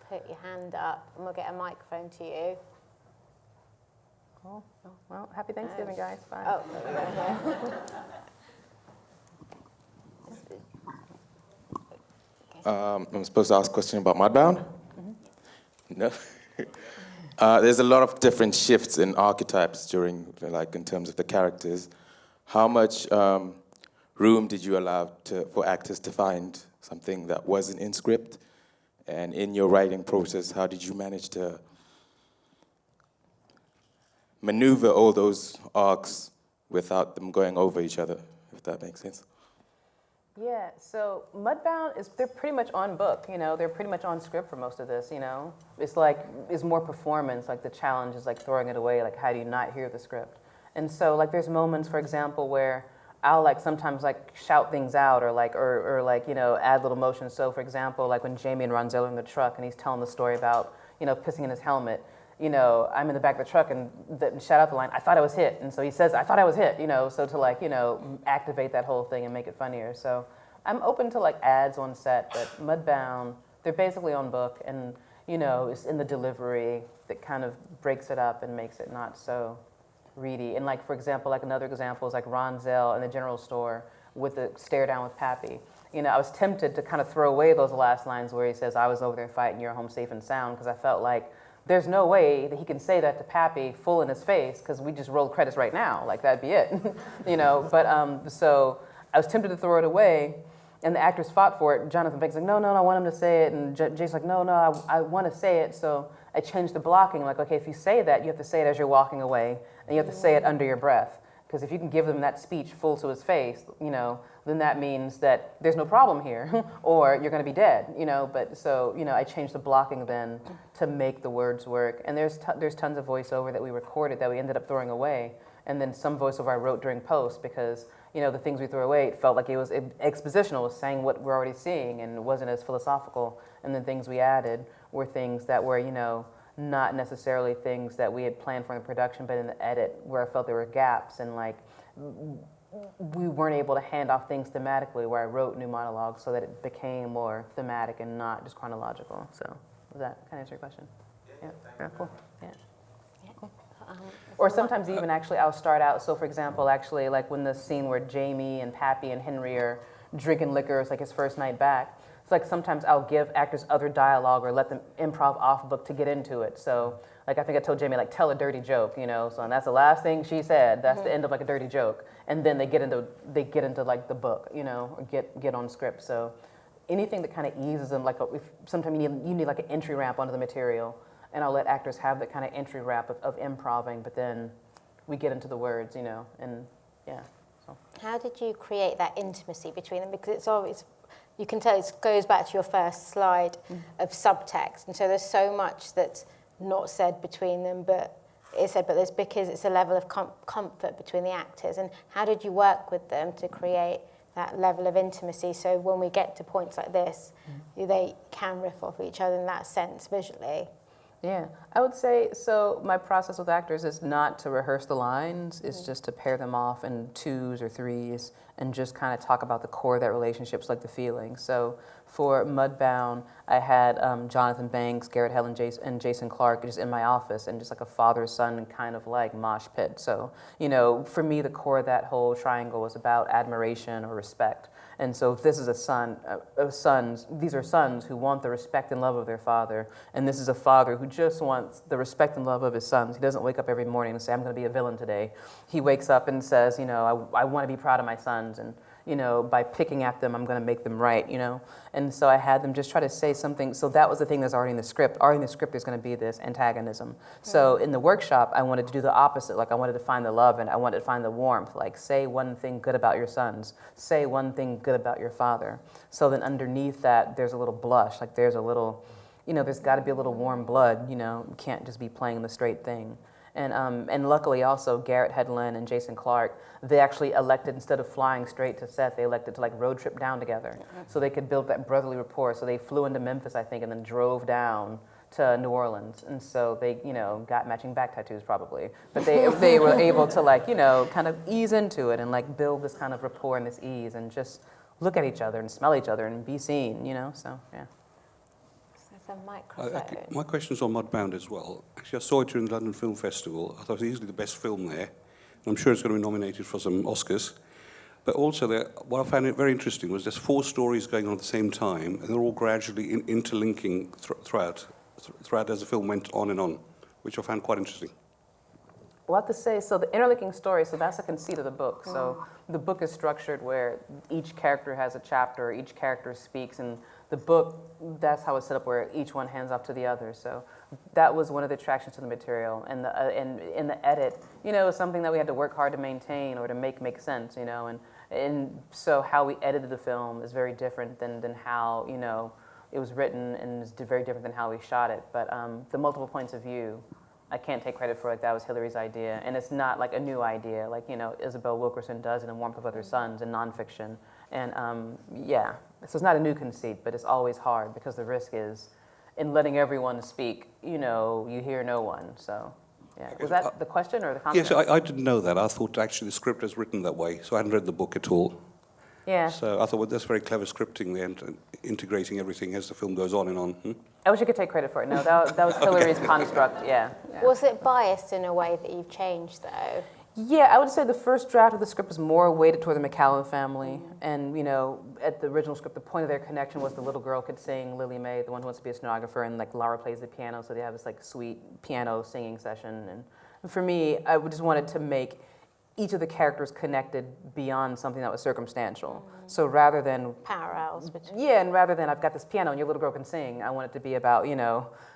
put your hand up and we'll get a microphone to you. Cool. Well, happy Thanksgiving, guys. Bye. Oh, there we go. I'm supposed to ask a question about Mudbound? No. There's a lot of different shifts in archetypes during, like, in terms of the characters. How much room did you allow for actors to find something that wasn't in script? And in your writing process, how did you manage to maneuver all those arcs without them going over each other, if that makes sense? Yeah, so Mudbound they're pretty much on book, they're pretty much on script for most of this, It's more performance, like the challenge is like throwing it away, like how do you not hear the script? And so like there's moments, for example, where I'll like sometimes like shout things out or add little motions. So for example, like when Jamie and Ronzel are in the truck and he's telling the story about, pissing in his helmet, I'm in the back of the truck and shout out the line, I thought I was hit. And so he says, I thought I was hit, so to like, activate that whole thing and make it funnier. So I'm open to like ads on set, but Mudbound, they're basically on book and, it's in the delivery that kind of breaks it up and makes it not so reedy. And like, for example, like another example is like Ronzel in the general store with the stare down with Pappy. I was tempted to kind of throw away those last lines where he says, I was over there fighting, you're home safe and sound, because I felt like, there's no way that he can say that to Pappy full in his face because we just rolled credits right now. Like, that'd be it, But so I was tempted to throw it away, and the actors fought for it. Jonathan Banks was like, no, I want him to say it. And Jason's like, no, I want to say it. So I changed the blocking. Like, okay, if you say that, you have to say it as you're walking away, and you have to say it under your breath. Because if you can give them that speech full to his face, then that means that there's no problem here, or you're going to be dead, But so, I changed the blocking then to make the words work. And there's tons of voiceover that we recorded that we ended up throwing away. And then some voiceover I wrote during post because, the things we threw away, it felt like it was expositional, it was saying what we're already seeing and it wasn't as philosophical. And then things we added were things that were, not necessarily things that we had planned for in the production, but in the edit where I felt there were gaps and like we weren't able to hand off things thematically where I wrote new monologues so that it became more thematic and not just chronological. So does that kind of answer your question? Yeah, cool. Yeah. Cool. Or sometimes even actually I'll start out, so for example, actually like when the scene where Jamie and Pappy and Henry are drinking liquor, it's like his first night back. It's like sometimes I'll give actors other dialogue or let them improv off book to get into it. So like I think I told Jamie, like, tell a dirty joke, so and that's the last thing she said. That's the end of like a dirty joke. And then they get into like the book, or get on script. So anything that kind of eases them, like if sometimes you need like an entry ramp onto the material, and I'll let actors have that kind of entry ramp of improving, but then we get into the words, and yeah. So. How did you create that intimacy between them? Because it's always, you can tell it goes back to your first slide of subtext, and so there's so much that's not said between them, but it's said, but there's because it's a level of comfort between the actors. And how did you work with them to create that level of intimacy so when we get to points like this, they can riff off each other in that sense visually? Yeah, I would say, so my process with actors is not to rehearse the lines, it's just to pair them off in 2s or 3s and just kind of talk about the core of that relationship, like the feeling. So for Mudbound, I had Jonathan Banks, Garrett Hell, and Jason Clark just in my office and just like a father-son kind of like mosh pit. So, for me, the core of that whole triangle was about admiration or respect. And so if this is these are sons who want the respect and love of their father, and this is a father who just wants the respect and love of his sons. He doesn't wake up every morning and say, I'm going to be a villain today. He wakes up and says, I want to be proud of my sons, and by picking at them, I'm going to make them right, And so I had them just try to say something. So that was the thing that's already in the script. Already in the script, there's going to be this antagonism. So in the workshop, I wanted to do the opposite. Like I wanted to find the love and I wanted to find the warmth. Like say one thing good about your sons. Say one thing good about your father. So then underneath that, there's a little blush. Like there's a little, there's got to be a little warm blood. You can't just be playing the straight thing. And luckily also Garrett Hedlund and Jason Clark, they actually elected, instead of flying straight to set, they elected to like road trip down together so they could build that brotherly rapport. So they flew into Memphis, I think, and then drove down to New Orleans, and so they, got matching back tattoos probably. But they were able to kind of ease into it and build this kind of rapport and this ease and just look at each other and smell each other and be seen, So yeah. There's a microphone. My question's on Mudbound as well. Actually, I saw it during the London Film Festival. I thought it was easily the best film there. And I'm sure it's going to be nominated for some Oscars. But also, what I found very interesting was there's 4 stories going on at the same time, and they're all gradually interlinking throughout as the film went on and on, which I found quite interesting. Well, I have to say, so the interlinking story, so that's a conceit of the book. So the book is structured where each character has a chapter, each character speaks, and the book, that's how it's set up, where each one hands off to the other. So that was one of the attractions to the material. And in the edit, it was something that we had to work hard to maintain or to make sense, And so how we edited the film is very different than how, it was written, and is very different than how we shot it. But the multiple points of view, I can't take credit for it. That was Hillary's idea. And it's not a new idea, Isabel Wilkerson does in The Warmth of Other Suns in nonfiction. And so it's not a new conceit, but it's always hard because the risk is in letting everyone speak, you hear no one. So, yeah. Was that the question or the comment? Yes, I didn't know that. I thought actually the script was written that way, so I hadn't read the book at all. Yeah. So I thought, well, that's very clever scripting there and integrating everything as the film goes on and on. I wish I could take credit for it. No, that was Hillary's construct, yeah. Was it biased in a way that you've changed, though? Yeah, I would say the first draft of the script was more weighted toward the McCallum family. And, at the original script, the point of their connection was the little girl could sing, Lily Mae, the one who wants to be a stenographer, and Laura plays the piano, so they have this sweet piano singing session. And for me, I just wanted to make each of the characters connected beyond something that was circumstantial. So rather than parallels between. Yeah, and rather than I've got this piano and your little girl can sing, I want it to be about,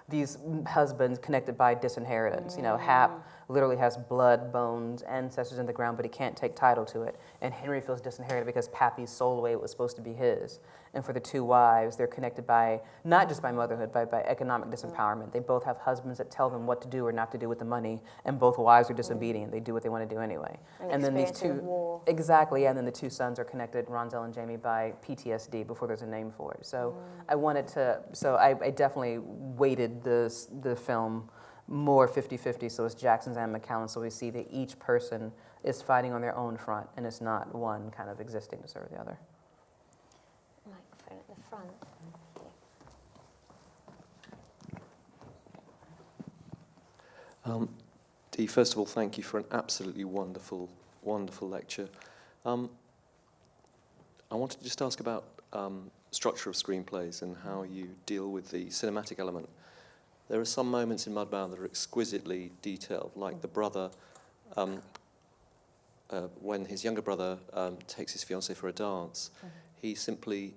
these husbands connected by disinheritance. Hap literally has blood, bones, ancestors in the ground, but he can't take title to it. And Henry feels disinherited because Pappy's soul away was supposed to be his. And for the 2 wives, they're connected by, not just by motherhood, but by economic disempowerment. They both have husbands that tell them what to do or not to do with the money, and both wives are disobedient. They do what they want to do anyway. And then these 2, war. Exactly, and then the 2 sons are connected, Ronzel and Jamie, by PTSD before there's a name for it. So I wanted to, I definitely weighted the film more 50-50, so it's Jackson's and McCallum, so we see that each person is fighting on their own front, and it's not one kind of existing to serve the other. Microphone at the front. Dee, first of all, thank you for an absolutely wonderful, wonderful lecture. I wanted to just ask about structure of screenplays and how you deal with the cinematic element. There are some moments in Mudbound that are exquisitely detailed, like the brother, when his younger brother takes his fiancée for a dance, he simply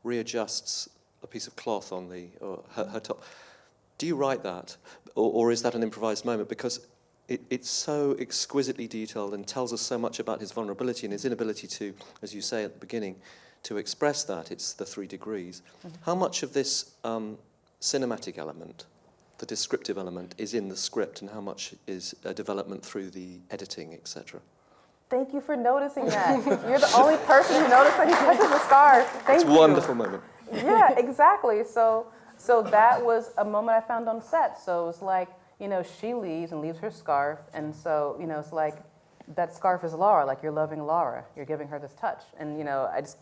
readjusts a piece of cloth on her top. Do you write that, or is that an improvised moment? Because it's so exquisitely detailed and tells us so much about his vulnerability and his inability to, as you say at the beginning, to express that. It's the 3 degrees. How much of this cinematic element, the descriptive element, is in the script, and how much is a development through the editing, etc.? Thank you for noticing that. You're the only person who noticed that he touches the scarf. Thank you. It's a wonderful moment. Yeah, exactly. So that was a moment I found on set. So it was she leaves and leaves her scarf, and so, it's that scarf is Laura, you're loving Laura. You're giving her this touch. And, I just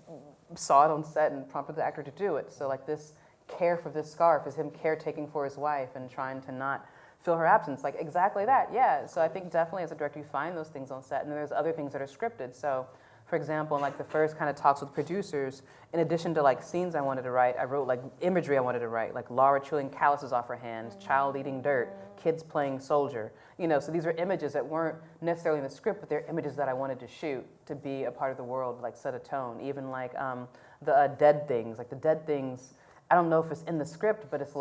saw it on set and prompted the actor to do it. So, this care for this scarf is him caretaking for his wife and trying to not feel her absence. Exactly that, yeah. So I think definitely as a director you find those things on set, and then there's other things that are scripted. So for example, in the first kind of talks with producers, in addition to scenes I wanted to write, I wrote imagery I wanted to write, Laura chewing calluses off her hands, child eating dirt, kids playing soldier. So these are images that weren't necessarily in the script, but they're images that I wanted to shoot to be a part of the world, set a tone. Even the dead things, the dead things, I don't know if it's in the script, but it's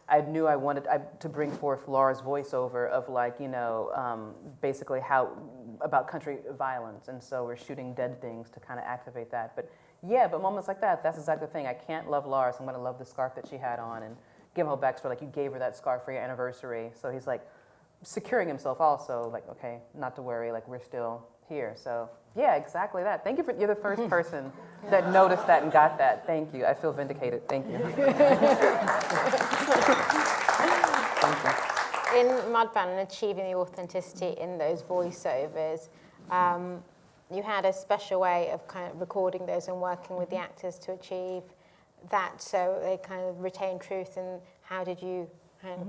I knew I wanted to bring forth Laura's voiceover of basically about country violence, and so we're shooting dead things to kind of activate that. But moments like that, that's exactly the thing. I can't love Laura, so I'm going to love the scarf that she had on and give him a backstory, you gave her that scarf for your anniversary. So he's securing himself also, okay, not to worry, we're still here. So yeah, exactly that. Thank you you're the first person that noticed that and got that. Thank you. I feel vindicated. Thank you. in Mudbound and achieving the authenticity in those voiceovers, you had a special way of kind of recording those and working with the actors to achieve that, so they kind of retain truth. And how did you kind of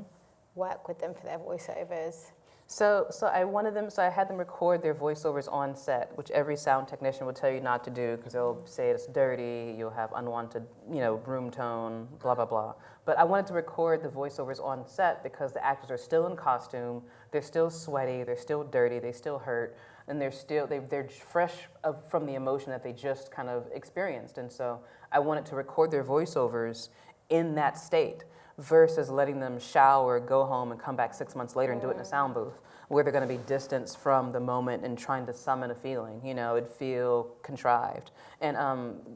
work with them for their voiceovers? So I had them record their voiceovers on set, which every sound technician will tell you not to do because they'll say it's dirty, you'll have unwanted, room tone, blah, blah, blah. But I wanted to record the voiceovers on set because the actors are still in costume, they're still sweaty, they're still dirty, they still hurt, and they're fresh from the emotion that they just kind of experienced. And so I wanted to record their voiceovers in that state, versus letting them shower, go home, and come back 6 months later and do it in a sound booth, where they're going to be distanced from the moment and trying to summon a feeling. It'd feel contrived. And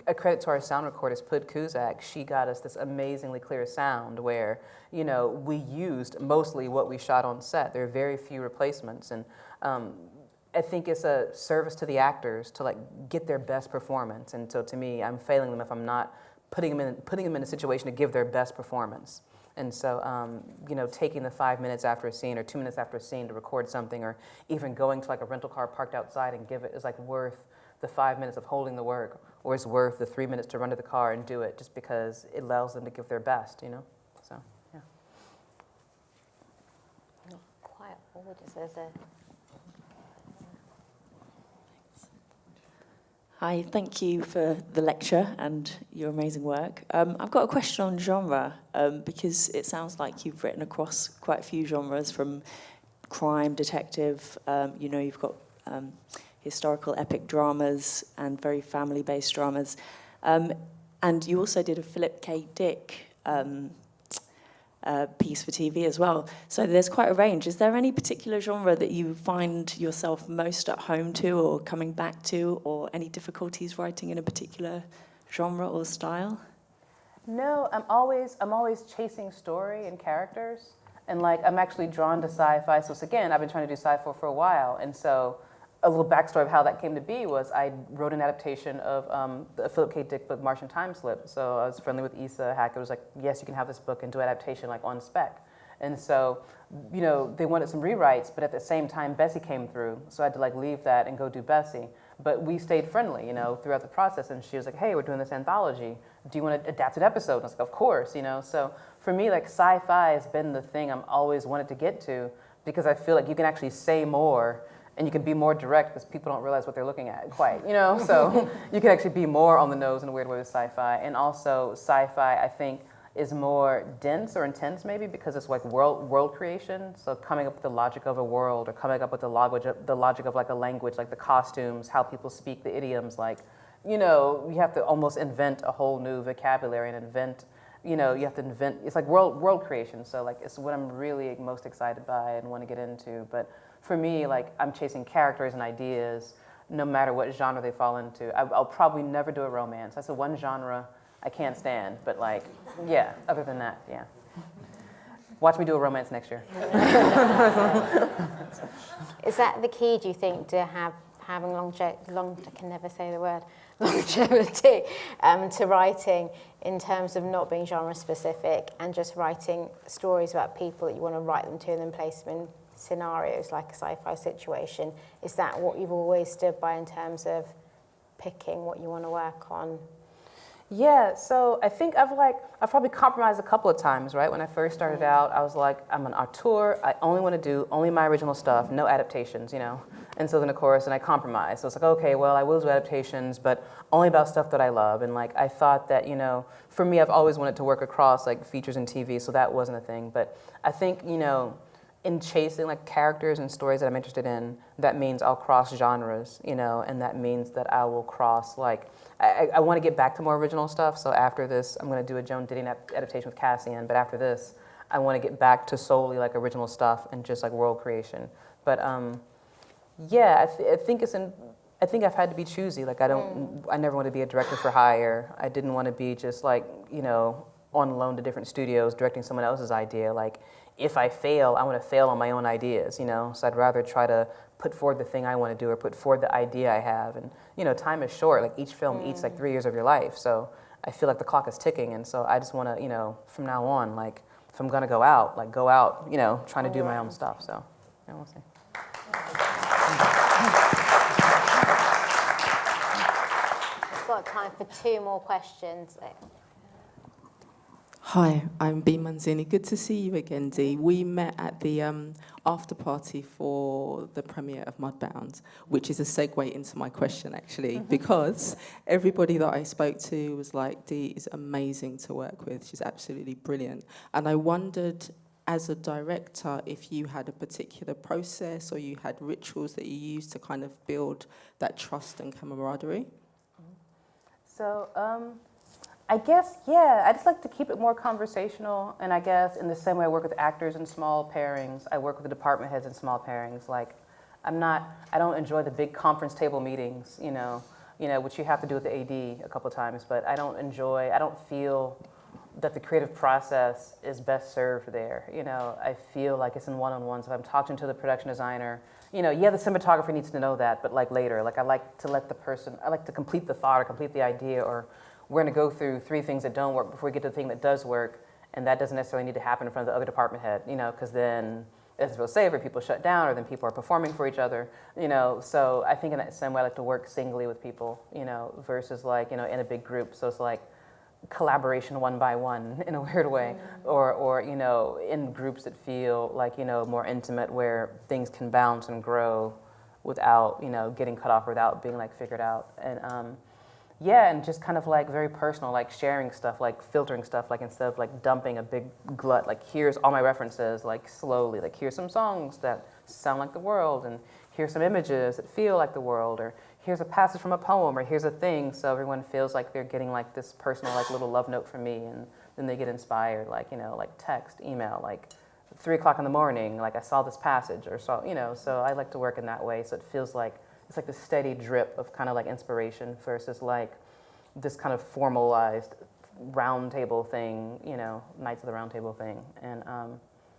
a credit to our sound recordist, Pud Kuzak. She got us this amazingly clear sound where, we used mostly what we shot on set. There are very few replacements. And I think it's a service to the actors to get their best performance. And so to me, I'm failing them if I'm not putting them in a situation to give their best performance. And so, taking the 5 minutes after a scene or 2 minutes after a scene to record something, or even going to a rental car parked outside and give it, is worth the 5 minutes of holding the work, or is worth the 3 minutes to run to the car and do it, just because it allows them to give their best, So, yeah. Quiet audience. There's a... Hi, thank you for the lecture and your amazing work. I've got a question on genre, because it sounds like you've written across quite a few genres, from crime, detective, you've got historical epic dramas and very family-based dramas. And you also did a Philip K. Dick piece for TV as well. So there's quite a range. Is there any particular genre that you find yourself most at home to or coming back to, or any difficulties writing in a particular genre or style? No, I'm always chasing story and characters, and I'm actually drawn to sci-fi. So again, I've been trying to do sci-fi for a while, and so a little backstory of how that came to be was I wrote an adaptation of the Philip K. Dick book, Martian Time Slip. So I was friendly with Issa Hack. It was yes, you can have this book and do adaptation on spec. And so, they wanted some rewrites, but at the same time, Bessie came through. So I had to leave that and go do Bessie. But we stayed friendly, throughout the process. And she was like, hey, we're doing this anthology. Do you want to adapt an episode? And I was like, of course, So for me, sci-fi has been the thing I'm always wanted to get to, because I feel you can actually say more and you can be more direct because people don't realize what they're looking at quite, So you can actually be more on the nose in a weird way with sci-fi. And also sci-fi, I think, is more dense or intense maybe because it's world creation. So coming up with the logic of a world, or coming up with the logic of a language, the costumes, how people speak, the idioms, you have to almost invent a whole new vocabulary and invent, you have to invent, it's world creation. So it's what I'm really most excited by and want to get into. But for me, I'm chasing characters and ideas, no matter what genre they fall into. I'll probably never do a romance. That's the one genre I can't stand. But yeah, other than that, yeah. Watch me do a romance next year. Is that the key, do you think, to having I can never say the word, longevity to writing, in terms of not being genre specific and just writing stories about people that you want to write them to and then place them in scenarios like a sci-fi situation? Is that what you've always stood by in terms of picking what you want to work on? Yeah, so I think I've probably compromised a couple of times, right? When I first started out, I was I'm an auteur, I only want to do only my original stuff, no adaptations, And so then, of course, I compromised. So it's okay, well, I will do adaptations, but only about stuff that I love. And I thought that, for me, I've always wanted to work across features and TV, so that wasn't a thing. But I think, in chasing characters and stories that I'm interested in, that means I'll cross genres, and that means that I will cross I want to get back to more original stuff. So after this, I'm going to do a Joan Didion adaptation with Cassian. But after this, I want to get back to solely original stuff and just world creation. But yeah, I think I've had to be choosy. I never want to be a director for hire. I didn't want to be just on loan to different studios directing someone else's idea. If I fail, I want to fail on my own ideas, So I'd rather try to put forward the thing I want to do or put forward the idea I have. And, time is short. Each film eats 3 years of your life. So I feel the clock is ticking. And so I just want to, from now on, if I'm gonna go out, like go out, you know, trying to do my own stuff. So, yeah, we'll see. We've got time for 2 more questions. Hi, I'm Bea Manzini. Good to see you again, Dee. We met at the after party for the premiere of Mudbound, which is a segue into my question, actually, because everybody that I spoke to was like, Dee is amazing to work with. She's absolutely brilliant. And I wondered, as a director, if you had a particular process or you had rituals that you used to kind of build that trust and camaraderie. So, I guess, yeah, I just like to keep it more conversational, and I guess in the same way I work with actors in small pairings, I work with the department heads in small pairings. Like, I don't enjoy the big conference table meetings, you know, which you have to do with the AD a couple times, but I don't feel that the creative process is best served there, you know. I feel like it's in one-on-ones. If I'm talking to the production designer, you know, yeah, the cinematographer needs to know that, but like later, like I like to complete the thought or complete the idea, or we're going to go through 3 things that don't work before we get to the thing that does work, and that doesn't necessarily need to happen in front of the other department head, you know, because then it doesn't feel safe, or people shut down, or then people are performing for each other, you know. So I think in that same way I like to work singly with people, you know, versus like, you know, in a big group. So it's like collaboration one by one in a weird way, or you know, in groups that feel like, you know, more intimate, where things can bounce and grow without, you know, getting cut off, without being like figured out. And yeah, and just kind of like very personal, like sharing stuff, like filtering stuff, like instead of like dumping a big glut, like here's all my references, like slowly, like here's some songs that sound like the world, and here's some images that feel like the world, or here's a passage from a poem, or here's a thing, so everyone feels like they're getting like this personal like little love note from me, and then they get inspired, like, you know, like text, email, like 3 o'clock in the morning, like I saw this passage, or saw, you know, so I like to work in that way, so it feels like it's like the steady drip of kind of like inspiration versus like this kind of formalized round table thing, you know, Knights of the Round Table thing. And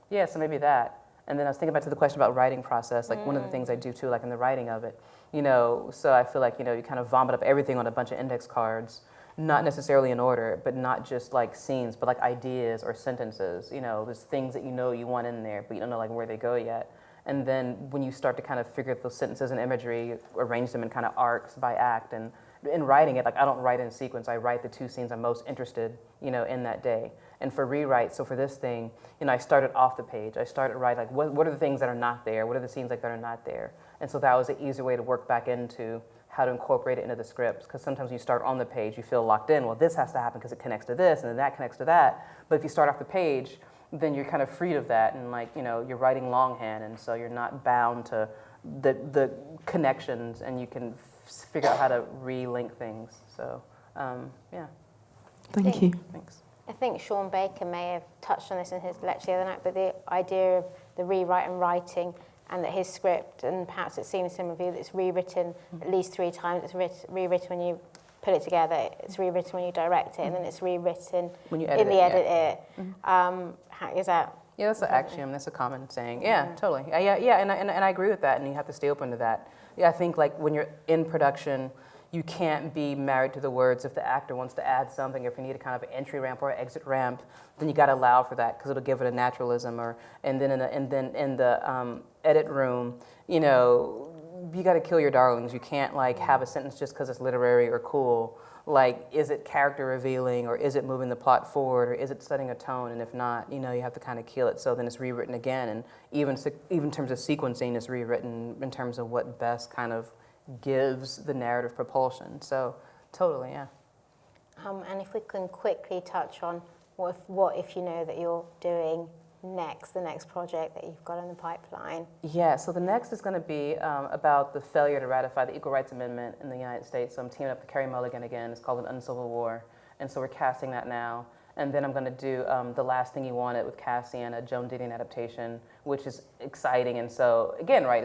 yeah, so maybe that. And then I was thinking back to the question about writing process, like one of the things I do too, like in the writing of it, you know, so I feel like, you know, you kind of vomit up everything on a bunch of index cards, not necessarily in order, but not just like scenes, but like ideas or sentences, you know, there's things that you know you want in there, but you don't know like where they go yet. And then when you start to kind of figure out those sentences and imagery, arrange them in kind of arcs by act, and in writing it, like I don't write in sequence, I write the 2 scenes I'm most interested, you know, in that day. And for rewrite, so for this thing, you know, I started off the page. I started writing like, what are the things that are not there? What are the scenes like that are not there? And so that was an easier way to work back into how to incorporate it into the scripts, because sometimes when you start on the page, you feel locked in. Well, this has to happen because it connects to this, and then that connects to that. But if you start off the page, then you're kind of freed of that, and like, you know, you're writing longhand, and so you're not bound to the connections, and you can figure out how to relink things. So, yeah. Thank you. Thanks. I think Sean Baker may have touched on this in his lecture the other night, but the idea of the rewrite and writing, and that his script, and perhaps it seems to some of you, that it's rewritten at least 3 times. It's rewritten when you put it together, it's rewritten when you direct it, and then it's rewritten when you in the edit it. Mm-hmm. Is that? Yeah, that's an axiom. That's a common saying. Yeah, totally. Yeah, and I agree with that, and you have to stay open to that. Yeah, I think like when you're in production, you can't be married to the words. If the actor wants to add something, or if you need a kind of entry ramp or exit ramp, then you got to allow for that, because it'll give it a naturalism. And then in the edit room, you know, you got to kill your darlings. You can't like have a sentence just because it's literary or cool. Like, is it character revealing, or is it moving the plot forward, or is it setting a tone? And if not, you know, you have to kind of kill it. So then it's rewritten again, and even in terms of sequencing, it's rewritten in terms of what best kind of gives the narrative propulsion. So totally, yeah. And if we can quickly touch on what if you know that you're doing next, the next project that you've got in the pipeline? Yeah, so the next is going to be about the failure to ratify the Equal Rights Amendment in the United States. So I'm teaming up with Carey Mulligan again. It's called An Uncivil War. And so we're casting that now. And then I'm going to do The Last Thing You Wanted with Cassian, a Joan Didion adaptation, which is exciting. And so, again, right,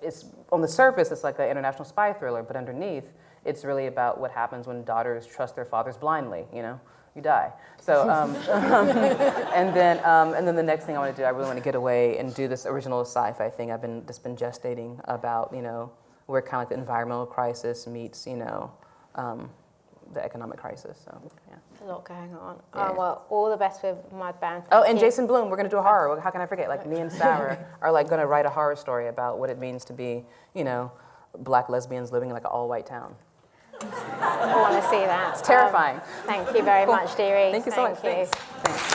it's on the surface, it's like an international spy thriller, but underneath, it's really about what happens when daughters trust their fathers blindly, you know? You die. So, and then the next thing I want to do, I really want to get away and do this original sci-fi thing I've been gestating about, you know, where kind of like the environmental crisis meets, you know, the economic crisis. So yeah. A lot going on. Yeah. Well, all the best with Mudbound. Oh, Thank and you. Jason Blum, we're gonna do a horror. How can I forget? Like me and Sarah are like gonna write a horror story about what it means to be, you know, black lesbians living in like an all-white town. I want to see that. It's terrifying. Thank you very Cool. much, Dee Rees. Thank you so much. Thank you. Thanks.